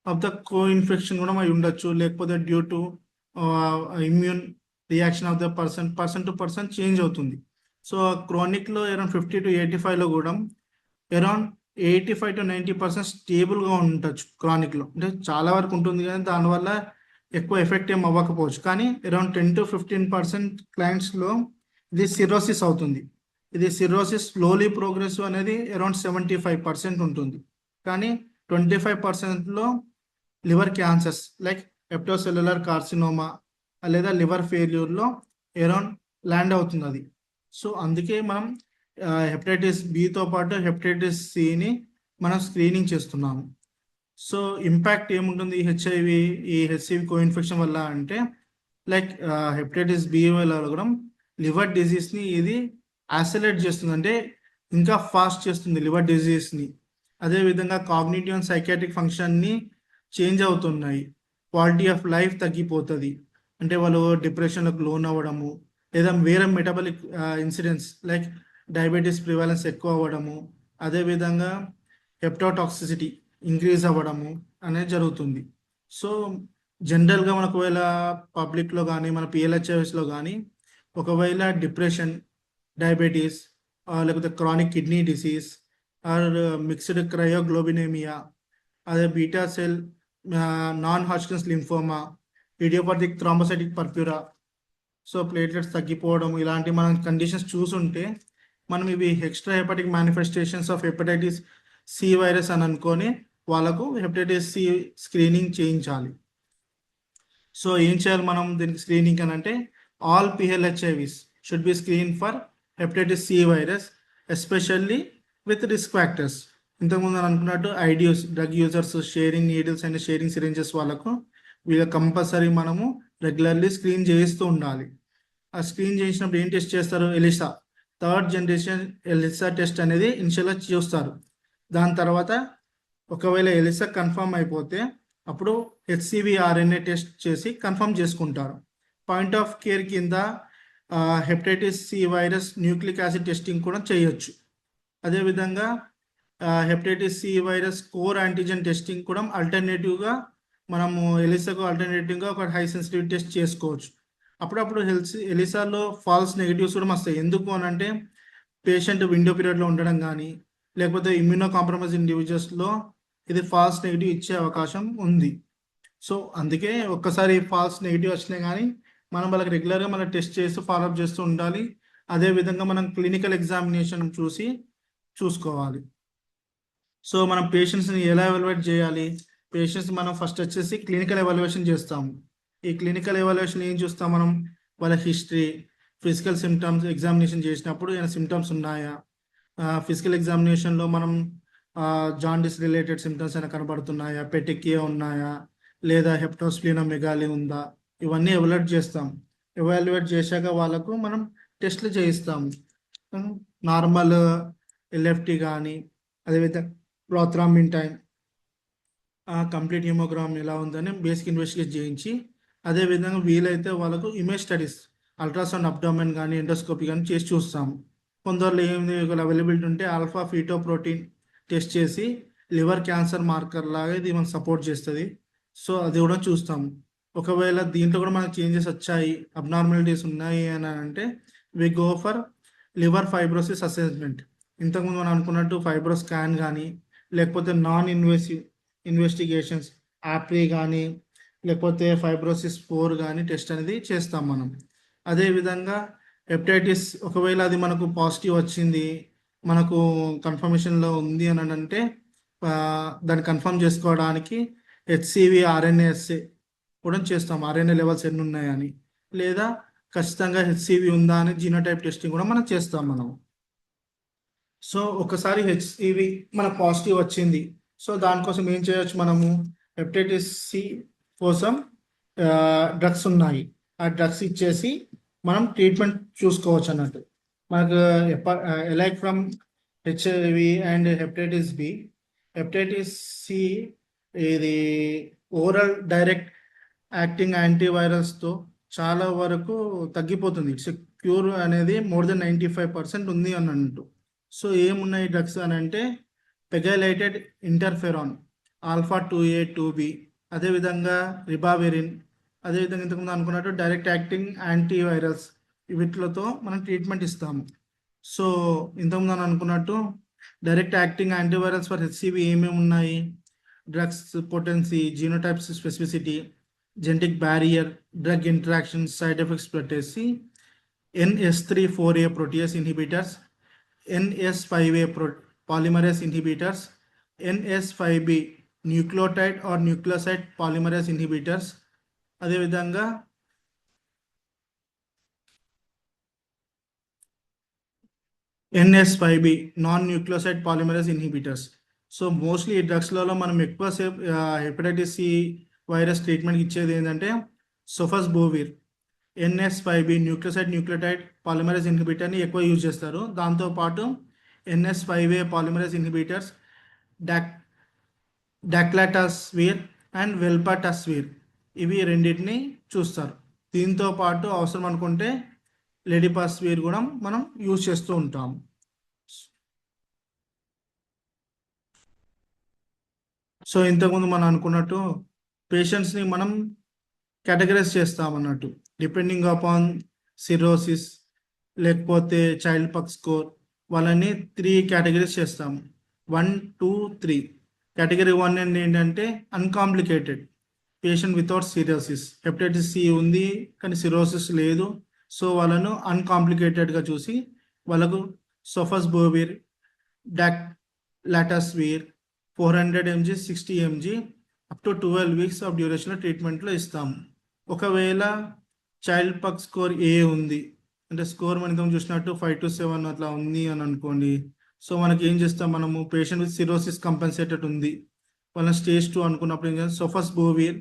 of the co infection కూడా అయి ఉండొచ్చు, లేకపోతే due to immune reaction of the person to person change అవుతుంది. సో క్రానిక్లో అరౌండ్ 50 to 85లో కూడా అరౌండ్ 85 to 90% స్టేబుల్గా ఉండొచ్చు క్రానిక్లో. అంటే చాలా వరకు ఉంటుంది కానీ దానివల్ల ఎక్కువ ఎఫెక్ట్ ఏం అవ్వకపోవచ్చు. కానీ అరౌండ్ 10 to 15% క్లయింట్స్లో ఇది సిరోసిస్ అవుతుంది. ఇది సిరోసిస్ స్లోలీ ప్రోగ్రెసివ్ అనేది అరౌండ్ 75% ఉంటుంది. కానీ 25%లో లివర్ క్యాన్సర్స్ లైక్ హెప్టోసెల్యులర్ కార్సినోమా లేదా లివర్ ఫెయిల్యూర్లో అరౌండ్ ల్యాండ్ అవుతుంది అది. సో అందుకే మనం హెపటైటిస్ బితో పాటు హెపటైటిస్ సిని మనం స్క్రీనింగ్ చేస్తున్నాము. సో ఇంపాక్ట్ ఏముంటుంది ఈ హెచ్ఐవి కో ఇన్ఫెక్షన్ వల్ల అంటే లైక్ హెపటైటిస్ బి వల్ల కూడా లివర్ డిజీజ్ని ఇది యాక్సిలరేట్ చేస్తుంది. అంటే ఇంకా ఫాస్ట్ చేస్తుంది లివర్ డిజీజ్ని. అదేవిధంగా కాగ్నిటివ్ అండ్ సైకాట్రిక్ ఫంక్షన్ని చేంజ్ అవుతున్నాయి. క్వాలిటీ ఆఫ్ లైఫ్ తగ్గిపోతుంది. అంటే వాళ్ళు డిప్రెషన్లకు లోన్ అవ్వడము, లేదా వేరే మెటబాలిక్ ఇన్సిడెంట్స్ లైక్ డయాబెటీస్ ప్రివాలెన్స్ ఎక్కువ అవ్వడము, అదేవిధంగా హెప్టోటాక్సిసిటీ ఇంక్రీజ్ అవ్వడము అనేది జరుగుతుంది. సో జనరల్గా మనకు ఒకవేళ పబ్లిక్లో కానీ మన పిఎల్హెచ్ఎస్లో కానీ ఒకవేళ డిప్రెషన్, డయాబెటీస్, లేకపోతే chronic kidney disease or mixed cryoglobulinemia, అదే beta cell non Hodgkin's lymphoma, idiopathic thrombocytic purpura, so platelets తగ్గిపోవడం, ఇలాంటి మనం కండిషన్స్ చూసుంటే మనం ఇవి extra hepatic manifestations of hepatitis C virus అని అనుకొని వాళ్ళకు హెపటైటిస్ సి స్క్రీనింగ్ చేయించాలి. సో ఏం చేయాలి మనం దీనికి స్క్రీనింగ్ అని అంటే, all PLHIVs should be screen for hepatitis C virus, especially with risk factors. ఇంతకుముందు నేను అనుకున్నట్టు ఐడియోస్, drug users, sharing needles and sharing syringes వాళ్ళకు వీళ్ళ కంపల్సరీ మనము రెగ్యులర్లీ స్క్రీన్ చేస్తూ ఉండాలి. ఆ స్క్రీన్ చేసినప్పుడు ఏం టెస్ట్ చేస్తారు? ELISA, third generation ELISA test అనేది ఇనిషియల్గా చూస్తారు. దాని తర్వాత ఒకవేళ ఎలిసా కన్ఫర్మ్ అయిపోతే అప్పుడు హెచ్సివి ఆర్ఎన్ఏ టెస్ట్ చేసి కన్ఫర్మ్ చేసుకుంటారు. పాయింట్ ఆఫ్ కేర్ కింద hepatitis C virus nucleic acid testing కూడా చేయొచ్చు. అదేవిధంగా hepatitis C virus core antigen testing కూడా ఆల్టర్నేటివ్గా మనము ఎలిసాకు ఆల్టర్నేటివ్గా ఒక హై సెన్సిటివ్ టెస్ట్ చేసుకోవచ్చు. అప్పుడప్పుడు ఎలిసాలో ఫాల్స్ నెగిటివ్స్ కూడా వస్తాయి. ఎందుకు అని అంటే పేషెంట్ విండో పీరియడ్లో ఉండడం కానీ, లేకపోతే ఇమ్యూనో కాంప్రమైజ్ ఇండివిజువల్స్లో ఇది ఫాల్స్ నెగిటివ్ ఇచ్చే అవకాశం ఉంది. సో అందుకే ఒక్కసారి ఫాల్స్ నెగిటివ్ వచ్చినాయి కానీ మనం వాళ్ళకి రెగ్యులర్గా మనం టెస్ట్ చేస్తూ ఫాలోఅప్ చేస్తూ ఉండాలి. అదేవిధంగా మనం క్లినికల్ ఎగ్జామినేషన్ చూసుకోవాలి. సో మనం పేషెంట్స్ని ఎలా ఎవాల్యుయేట్ చేయాలి? పేషెంట్స్ మనం ఫస్ట్ వచ్చేసి క్లినికల్ ఎవాల్యుయేషన్ చేస్తాము. ఈ క్లినికల్ ఎవాల్యుయేషన్ ఏం చూస్తాం మనం? వాళ్ళ హిస్టరీ, ఫిజికల్ సిమ్టమ్స్ ఎగ్జామినేషన్ చేసినప్పుడు ఏమైనా సిమ్టమ్స్ ఉన్నాయా, ఫిజికల్ ఎగ్జామినేషన్లో మనం జాండిస్ రిలేటెడ్ సిమ్టమ్స్ అయినా కనబడుతున్నాయా, పెటికియా ఉన్నాయా, లేదా హెప్టోస్ప్లీనోమెగాలీ ఉందా, ఇవన్నీ ఎవాల్యుయేట్ చేశాక వాళ్ళకు మనం టెస్ట్లు చేయిస్తాము. నార్మల్ ఎల్ఎఫ్టి కానీ, అదేవిధంగా ప్రోథ్రాంబిన్ టైం, కంప్లీట్ హిమోగ్రామ్ ఎలా ఉందని బేసిక్ ఇన్వెస్టిగేట్ చేయించి, అదేవిధంగా వీలైతే వాళ్ళకు ఇమేజ్ స్టడీస్, అల్ట్రాసౌండ్ అబ్డామెన్ కానీ ఎండోస్కోపీ కానీ చేసి చూస్తాము. కొందరు ఏమి అవైలబిలిటీ ఉంటే ఆల్ఫా ఫీటో ప్రోటీన్ టెస్ట్ చేసి లివర్ క్యాన్సర్ మార్కర్ లాగా ఇది మనకు సపోర్ట్ చేస్తుంది. సో అది కూడా చూస్తాము. ఒకవేళ దీంట్లో కూడా మనకు చేంజెస్ వచ్చాయి, అబ్నార్మాలిటీస్ ఉన్నాయి అని అంటే we go for liver fibrosis assessment. ఇంతకుముందు మనం అనుకున్నట్టు ఫైబ్రో స్కాన్ కానీ, లేకపోతే నాన్ ఇన్వేసివ్ ఇన్వెస్టిగేషన్స్ యాప్రీ కానీ, లేకపోతే ఫైబ్రోసిస్ 4 కానీ టెస్ట్ అనేది చేస్తాం మనం. అదేవిధంగా హెపటైటిస్ ఒకవేళ అది మనకు పాజిటివ్ వచ్చింది, మనకు కన్ఫర్మేషన్లో ఉంది అని అంటే దాన్ని కన్ఫర్మ్ చేసుకోవడానికి హెచ్సివి ఆర్ఎన్ఏఎస్ఏ కూడా చేస్తాం, ఆర్ఎన్ఏ లెవెల్స్ ఎన్ని ఉన్నాయని, లేదా ఖచ్చితంగా హెచ్సివి ఉందా అని జీనోటైప్ టెస్టింగ్ కూడా మనం చేస్తాం మనం. సో ఒకసారి హెచ్సివి మన పాజిటివ్ వచ్చింది, సో దానికోసం ఏం చేయొచ్చు మనము? హెపటైటిస్ సి కోసం డ్రగ్స్ ఉన్నాయి, ఆ డ్రగ్స్ ఇచ్చేసి మనం ట్రీట్మెంట్ చూసుకోవచ్చు అన్నట్టు. మనకు alike from HIV and hepatitis B, hepatitis C ఇది ఓరల్ డైరెక్ట్ యాక్టింగ్ యాంటీవైరల్స్తో చాలా వరకు తగ్గిపోతుంది. ఇట్స్ క్యూర్ అనేది మోర్ దెన్ 95% ఉంది అని అంటూ. సో ఏమున్నాయి డ్రగ్స్ అని అంటే పెగైలైటెడ్ ఇంటర్ఫెరాన్, ఆల్ఫా 2A 2B, అదేవిధంగా రిబావిరిన్, అదేవిధంగా ఇంతకుముందు అనుకున్నట్టు డైరెక్ట్ యాక్టింగ్ యాంటీవైరల్స్, వీటిలతో మనం ట్రీట్మెంట్ ఇస్తాము. సో ఇంతకుముందు అనుకున్నట్టు direct acting antivirals for HCV ఏమేమి ఉన్నాయి? Drugs potency, genotypes specificity, genetic barrier, drug interaction, side effects పెట్టేసి NS3-4A protease inhibitors, NS5A polymerase inhibitors, NS5B nucleotide or nucleoside polymerase inhibitors, అదేవిధంగా NS5B non nucleoside polymerase inhibitors. So mostly ఈ డ్రగ్స్లలో మనం ఎక్కువసేపు hepatitis C virus treatment ఇచ్చేది ఏంటంటే సోఫస్బోవిర్, NS5B nucleoside nucleotide polymerase ఇన్హిబిటర్ని ఎక్కువ use చేస్తారు. దాంతోపాటు NS5A polymerase inhibitors, daclatasvir and వెల్పాటాస్విర్, ఇవి రెండింటిని చూస్తారు. దీంతో పాటు అవసరం అనుకుంటే లెడిపాస్విర్ కూడా మనం యూజ్ చేస్తూ ఉంటాం. సో ఇంతకుముందు మనం అనుకున్నట్టు పేషెంట్స్ని మనం కేటగరైజ్ చేస్తాం అన్నట్టు, డిపెండింగ్ అపాన్ సిరోసిస్ లేకపోతే చైల్డ్ పక్ స్కోర్, వాళ్ళని 3 కేటగిరీస్ చేస్తాము. 1, 2, 3. కేటగిరీ 1 ఏంటంటే uncomplicated patient without cirrhosis, hepatitis C ఉంది కానీ సిరోసిస్ లేదు. సో వాళ్ళను అన్కాంప్లికేటెడ్గా చూసి వాళ్ళకు sofosbuvir, daclatasvir 400 mg 60 mg up to 12 weeks of duration ట్రీట్మెంట్లో ఇస్తాము. ఒకవేళ చైల్డ్ పక్ స్కోర్ ఏ ఉంది అంటే స్కోర్ మనం ఇంతకు చూసినట్టు 5 to 7 అట్లా ఉంది అని అనుకోండి. సో మనకి ఏం చేస్తాం, మనము పేషెంట్ విత్ సిరోసిస్ కంపెన్సేటెడ్ ఉంది వాళ్ళని స్టేజ్ 2 అనుకున్నప్పుడు ఏం చేస్తాం, సోఫస్బోవిర్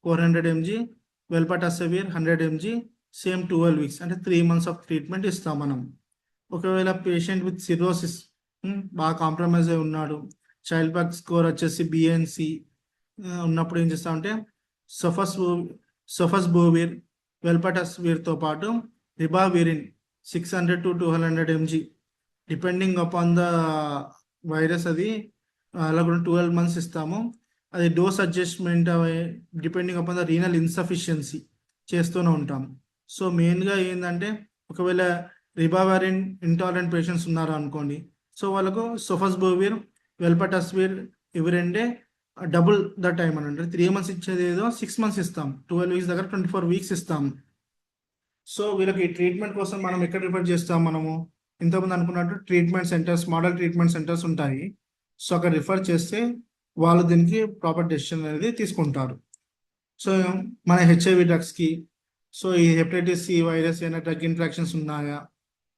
400 mg, వెల్పాటాసవిర్ 100 mg, సేమ్ 12 weeks అంటే 3 months ఆఫ్ ట్రీట్మెంట్ ఇస్తాం మనం. ఒకవేళ పేషెంట్ విత్ సిరోసిస్ బాగా కాంప్రమైజ్ అయి ఉన్నాడు, చైల్డ్ పక్ స్కోర్ వచ్చేసి బిఎన్సి ఉన్నప్పుడు ఏం చేస్తామంటే సోఫస్బోవిర్, వెల్పాటాస్విర్తో పాటు ribavirin 600 to 200 mg depending upon the virus, అది అలా కూడా 12 months ఇస్తాము. అది dose adjustment depending upon the renal insufficiency చేస్తూనే ఉంటాము. సో మెయిన్గా ఏంటంటే ఒకవేళ రిబావిరిన్ ఇంటాలరెంట్ పేషెంట్స్ ఉన్నారు అనుకోండి, సో వాళ్ళకు సోఫస్బోవిర్, వెల్పాటాస్విర్ ఇవి రెండే డబుల్ ద టైం అని అంటే 3 months ఇచ్చేది ఏదో 6 months ఇస్తాం, 12 weeks దగ్గర 24 weeks ఇస్తాం. సో వీళ్ళకి ట్రీట్మెంట్ కోసం మనం ఎక్కడ రిఫర్ చేస్తాం, మనము ఇంతకుముందు అనుకున్నట్టు treatment centres, model treatment centres ఉంటాయి. సో అక్కడ రిఫర్ చేస్తే వాళ్ళు దీనికి ప్రాపర్ డెసిషన్ అనేది తీసుకుంటారు. సో మన హెచ్ఐవి డ్రగ్స్కి, సో ఈ హెపటైటిస్ సి వైరస్ ఏమైనా డ్రగ్ ఇంట్రాక్షన్స్ ఉన్నాయా,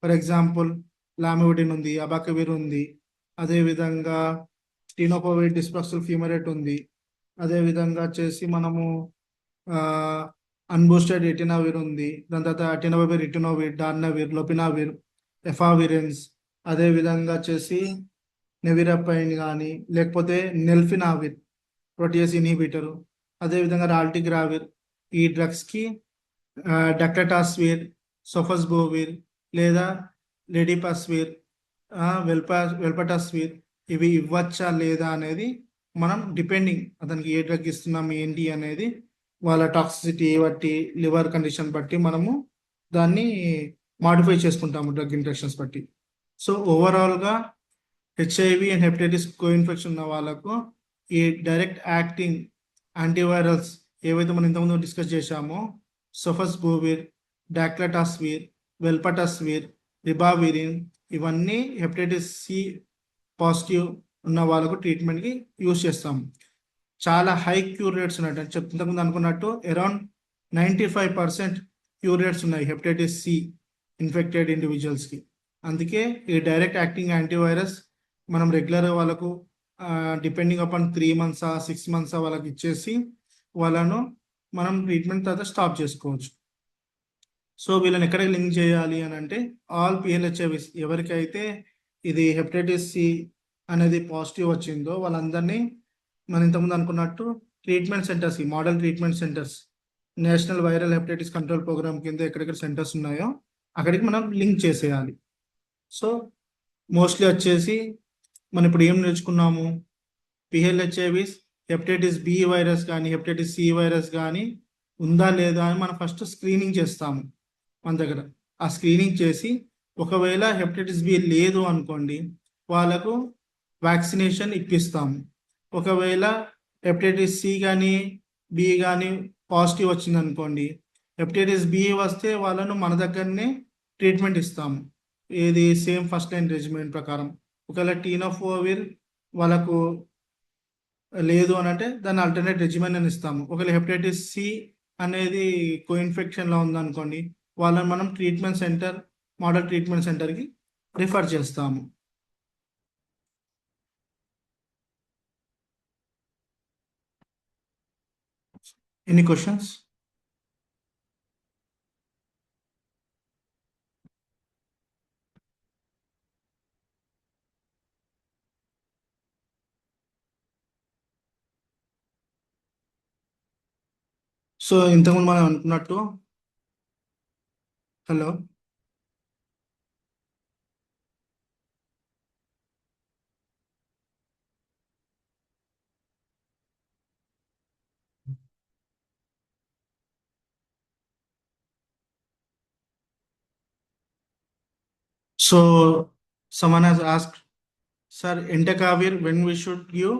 ఫర్ ఎగ్జాంపుల్ లామివిడిన్ ఉంది, అబాకవిర్ ఉంది, అదేవిధంగా టినోకోవిడ్ డిస్ప్రాక్సిల్ ఫ్యూమరేట్ ఉంది, అదేవిధంగా వచ్చేసి మనము అన్బూస్టెడ్ ఎటినావిర్ ఉంది, దాని తర్వాత అటినోవిర్, ఇటినోవిర్, డార్నవిర్, లోపినావిర్, ఎఫావిరెన్స్, అదేవిధంగా వచ్చేసి నెవిరపైన్ కానీ లేకపోతే నెల్ఫినావిర్ ప్రోటీయస్ ఇన్హిబిటర్, అదేవిధంగా రాల్టిగ్రావిర్. ఈ డ్రగ్స్కి డక్లటాస్విర్, సోఫస్బోవిర్ లేదా లెడిపాస్విర్, వెల్పాటాస్విర్ ఇవి ఇవ్వచ్చా లేదా అనేది మనం డిపెండింగ్ అతనికి ఏ డ్రగ్ ఇస్తున్నాం ఏంటి అనేది వాళ్ళ టాక్సిసిటీ బట్టి, లివర్ కండిషన్ బట్టి మనము దాన్ని మాడిఫై చేసుకుంటాము డ్రగ్ ఇంట్రాక్షన్స్ బట్టి. సో ఓవరాల్గా హెచ్ఐవి అండ్ హెపటైటిస్ కోఇన్ఫెక్షన్ ఉన్న వాళ్ళకు ఈ డైరెక్ట్ యాక్టింగ్ యాంటీవైరల్స్ ఏవైతే మనం ఇంతకుముందు డిస్కస్ చేశామో, సోఫస్బోవిర్, డాక్లాటాస్విర్, వెల్పాటాస్విర్, రిబావిరిన్, ఇవన్నీ హెపటైటిస్ సి పాజిటివ్ ఉన్న వాళ్ళకు ట్రీట్మెంట్కి యూజ్ చేస్తాము. చాలా హై క్యూర్ రేట్స్ ఉన్నాయి, ఇంతకుముందు అనుకున్నట్టు అరౌండ్ 95% క్యూర్ రేట్స్ ఉన్నాయి హెపటైటిస్ సి ఇన్ఫెక్టెడ్ ఇండివిజువల్స్కి. అందుకే ఈ డైరెక్ట్ యాక్టింగ్ యాంటీవైరస్ మనం రెగ్యులర్ వాళ్ళకు డిపెండింగ్ అపాన్ 3 months 6 months వాళ్ళకి ఇచ్చేసి వాళ్ళను మనం ట్రీట్మెంట్ తర్వాత స్టాప్ చేసుకోవచ్చు. సో వీళ్ళని ఎక్కడికి లింక్ చేయాలి అని అంటే ఆల్ పిఎల్హెచ్ఐవిస్, ఎవరికైతే ఇది హెపటైటిస్ సి అనేది పాజిటివ్ వచ్చిందో వాళ్ళందరినీ మనం ఇంతకుముందు అనుకున్నట్టు ట్రీట్మెంట్ సెంటర్స్, ఈ model treatment centres, national viral hepatitis control programme కింద ఎక్కడెక్కడ సెంటర్స్ ఉన్నాయో అక్కడికి మనం లింక్ చేసేయాలి. సో మోస్ట్లీ వచ్చేసి మనం ఇప్పుడు ఏం నేర్చుకున్నాము, పిఎల్హెచ్ఐవిస్, హెపటైటిస్ బి వైరస్ కానీ హెపటైటిస్ సి వైరస్ కానీ ఉందా లేదా అని మనం ఫస్ట్ స్క్రీనింగ్ చేస్తాము మన దగ్గర. ఆ స్క్రీనింగ్ చేసి ఒకవేళ హెపటైటిస్ బి లేదు అనుకోండి వాళ్ళకు వ్యాక్సినేషన్ ఇప్పిస్తాము. ఒకవేళ హెపటైటిస్ సి కానీ బి కానీ పాజిటివ్ వచ్చింది అనుకోండి, హెపటైటిస్ బి వస్తే వాళ్ళను మన దగ్గరనే ట్రీట్మెంట్ ఇస్తాము, ఏది సేమ్ ఫస్ట్ లైన్ రెజిమెంట్ ప్రకారం. ఒకవేళ టీనోఫోవిర్ వాళ్ళకు లేదు అని అంటే దాన్ని ఆల్టర్నేట్ రెజిమెంట్ అని ఇస్తాము. ఒకవేళ హెపటైటిస్ సి అనేది కోఇన్ఫెక్షన్లో ఉందనుకోండి వాళ్ళని మనం ట్రీట్మెంట్ సెంటర్, మోడల్ ట్రీట్మెంట్ సెంటర్కి రిఫర్ చేస్తాము. Any questions? సో ఇంతకుముందు మనం అనుకున్నట్టు, hello. So someone has asked, sir, entecavir when we should give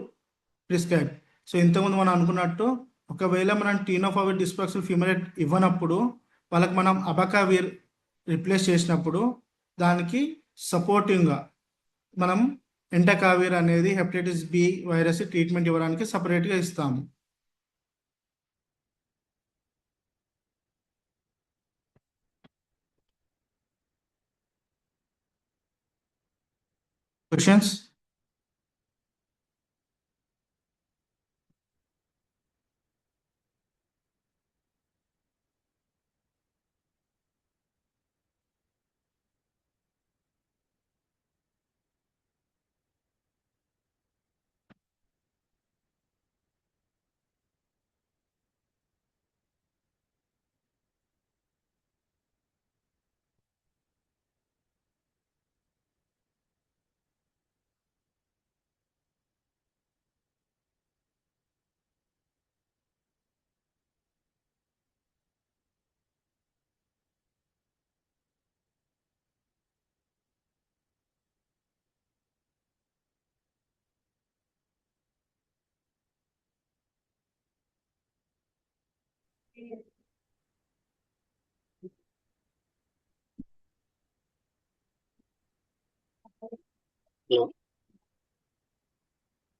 prescribe. So ఇంతకుముందు మనం అనుకున్నట్టు, ఒకవేళ మనం టీనోఫావిర్ డిస్ప్లాక్సిల్ ఫ్యూమరేట్ ఇవ్వనప్పుడు వాళ్ళకి మనం అబకావిర్ రిప్లేస్ చేసినప్పుడు దానికి సపోర్టింగ్గా మనం ఎంటకావిర్ అనేది హెపటైటిస్ బి వైరస్ ట్రీట్మెంట్ ఇవ్వడానికి సపరేట్గా ఇస్తాము. Questions?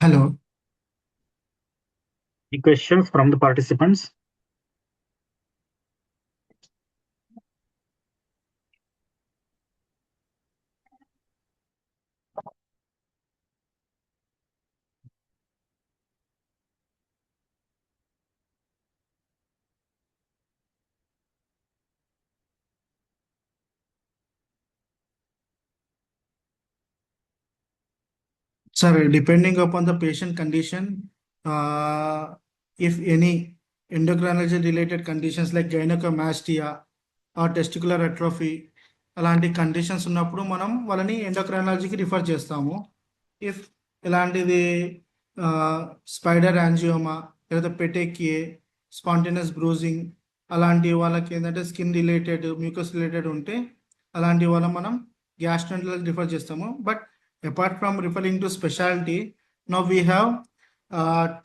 Hello. Any questions from the participants? Sir, depending upon the patient condition, if any endocrinology related conditions like gynecomastia or testicular atrophy, అలాంటి కండిషన్స్ ఉన్నప్పుడు మనం వాళ్ళని ఎండోక్రైనాలజీకి రిఫర్ చేస్తాము. ఇఫ్ ఇలాంటిది స్పైడర్ యాంజియోమా లేదా పెటెక్కియే, స్పాంటేనియస్ బ్రూజింగ్, అలాంటి వాళ్ళకి ఏంటంటే స్కిన్ రిలేటెడ్, మ్యూకస్ రిలేటెడ్ ఉంటే అలాంటి వాళ్ళ మనం గ్యాస్ట్రోఎంటరాలజీ రిఫర్ చేస్తాము. But apart from referring to specialty, now we have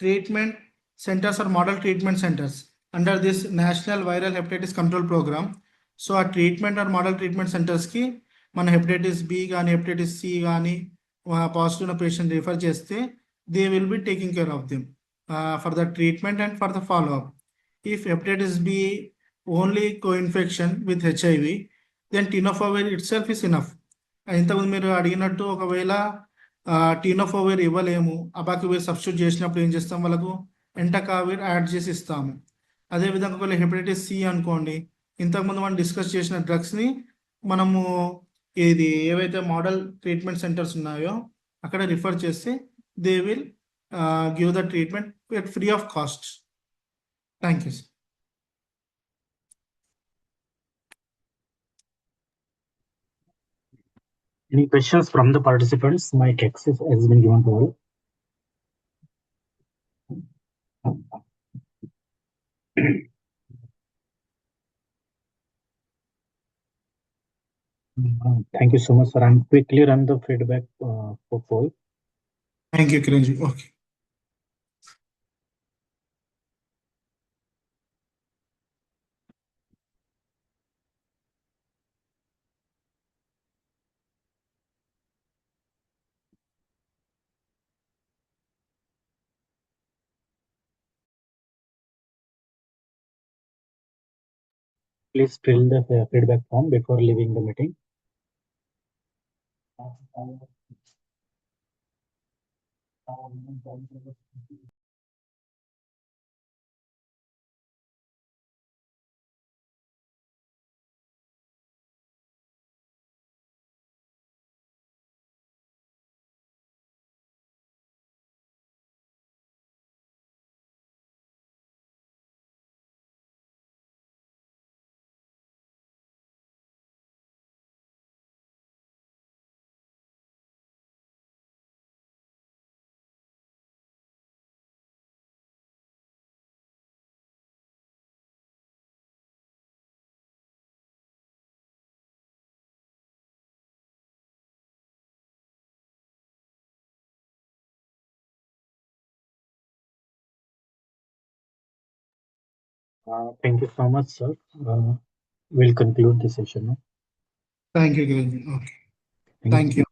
treatment centers or model treatment centers under this National Viral Hepatitis Control Program. So ఆ treatment or model treatment సెంటర్స్కి మన hepatitis B కానీ hepatitis C కానీ positive ఉన్న patient refer చేస్తే they will be taking care of them for the treatment and for the follow up. If hepatitis B only coinfection with HIV, then tenofovir it self is enough. ఇంతకుముందు మీరు అడిగినట్టు, ఒకవేళ టీనోఫోవిర్ ఇవ్వలేము, అబాకివిర్ substitute చేసినప్పుడు ఏం చేస్తాం, వాళ్ళకు ఎంటకావిర్ యాడ్ చేసి ఇస్తాము. అదేవిధంగా ఒకవేళ హెపటైటిస్ సి అనుకోండి, ఇంతకుముందు మనం డిస్కస్ చేసిన డ్రగ్స్ని మనము ఇది ఏవైతే మోడల్ ట్రీట్మెంట్ సెంటర్స్ ఉన్నాయో అక్కడ రిఫర్ చేస్తే they will give the treatment at free of cost. Thank you. Any questions from the participants? Mic access has been given to all. Thank you so much, sir. I'm quickly run the feedback for poll. Thank you Kiran ji. Okay. Please fill the feedback form before leaving the meeting. Thank you so much, sir. We'll conclude the session now. Thank you, Kiran. Okay. Thank Thank you. you.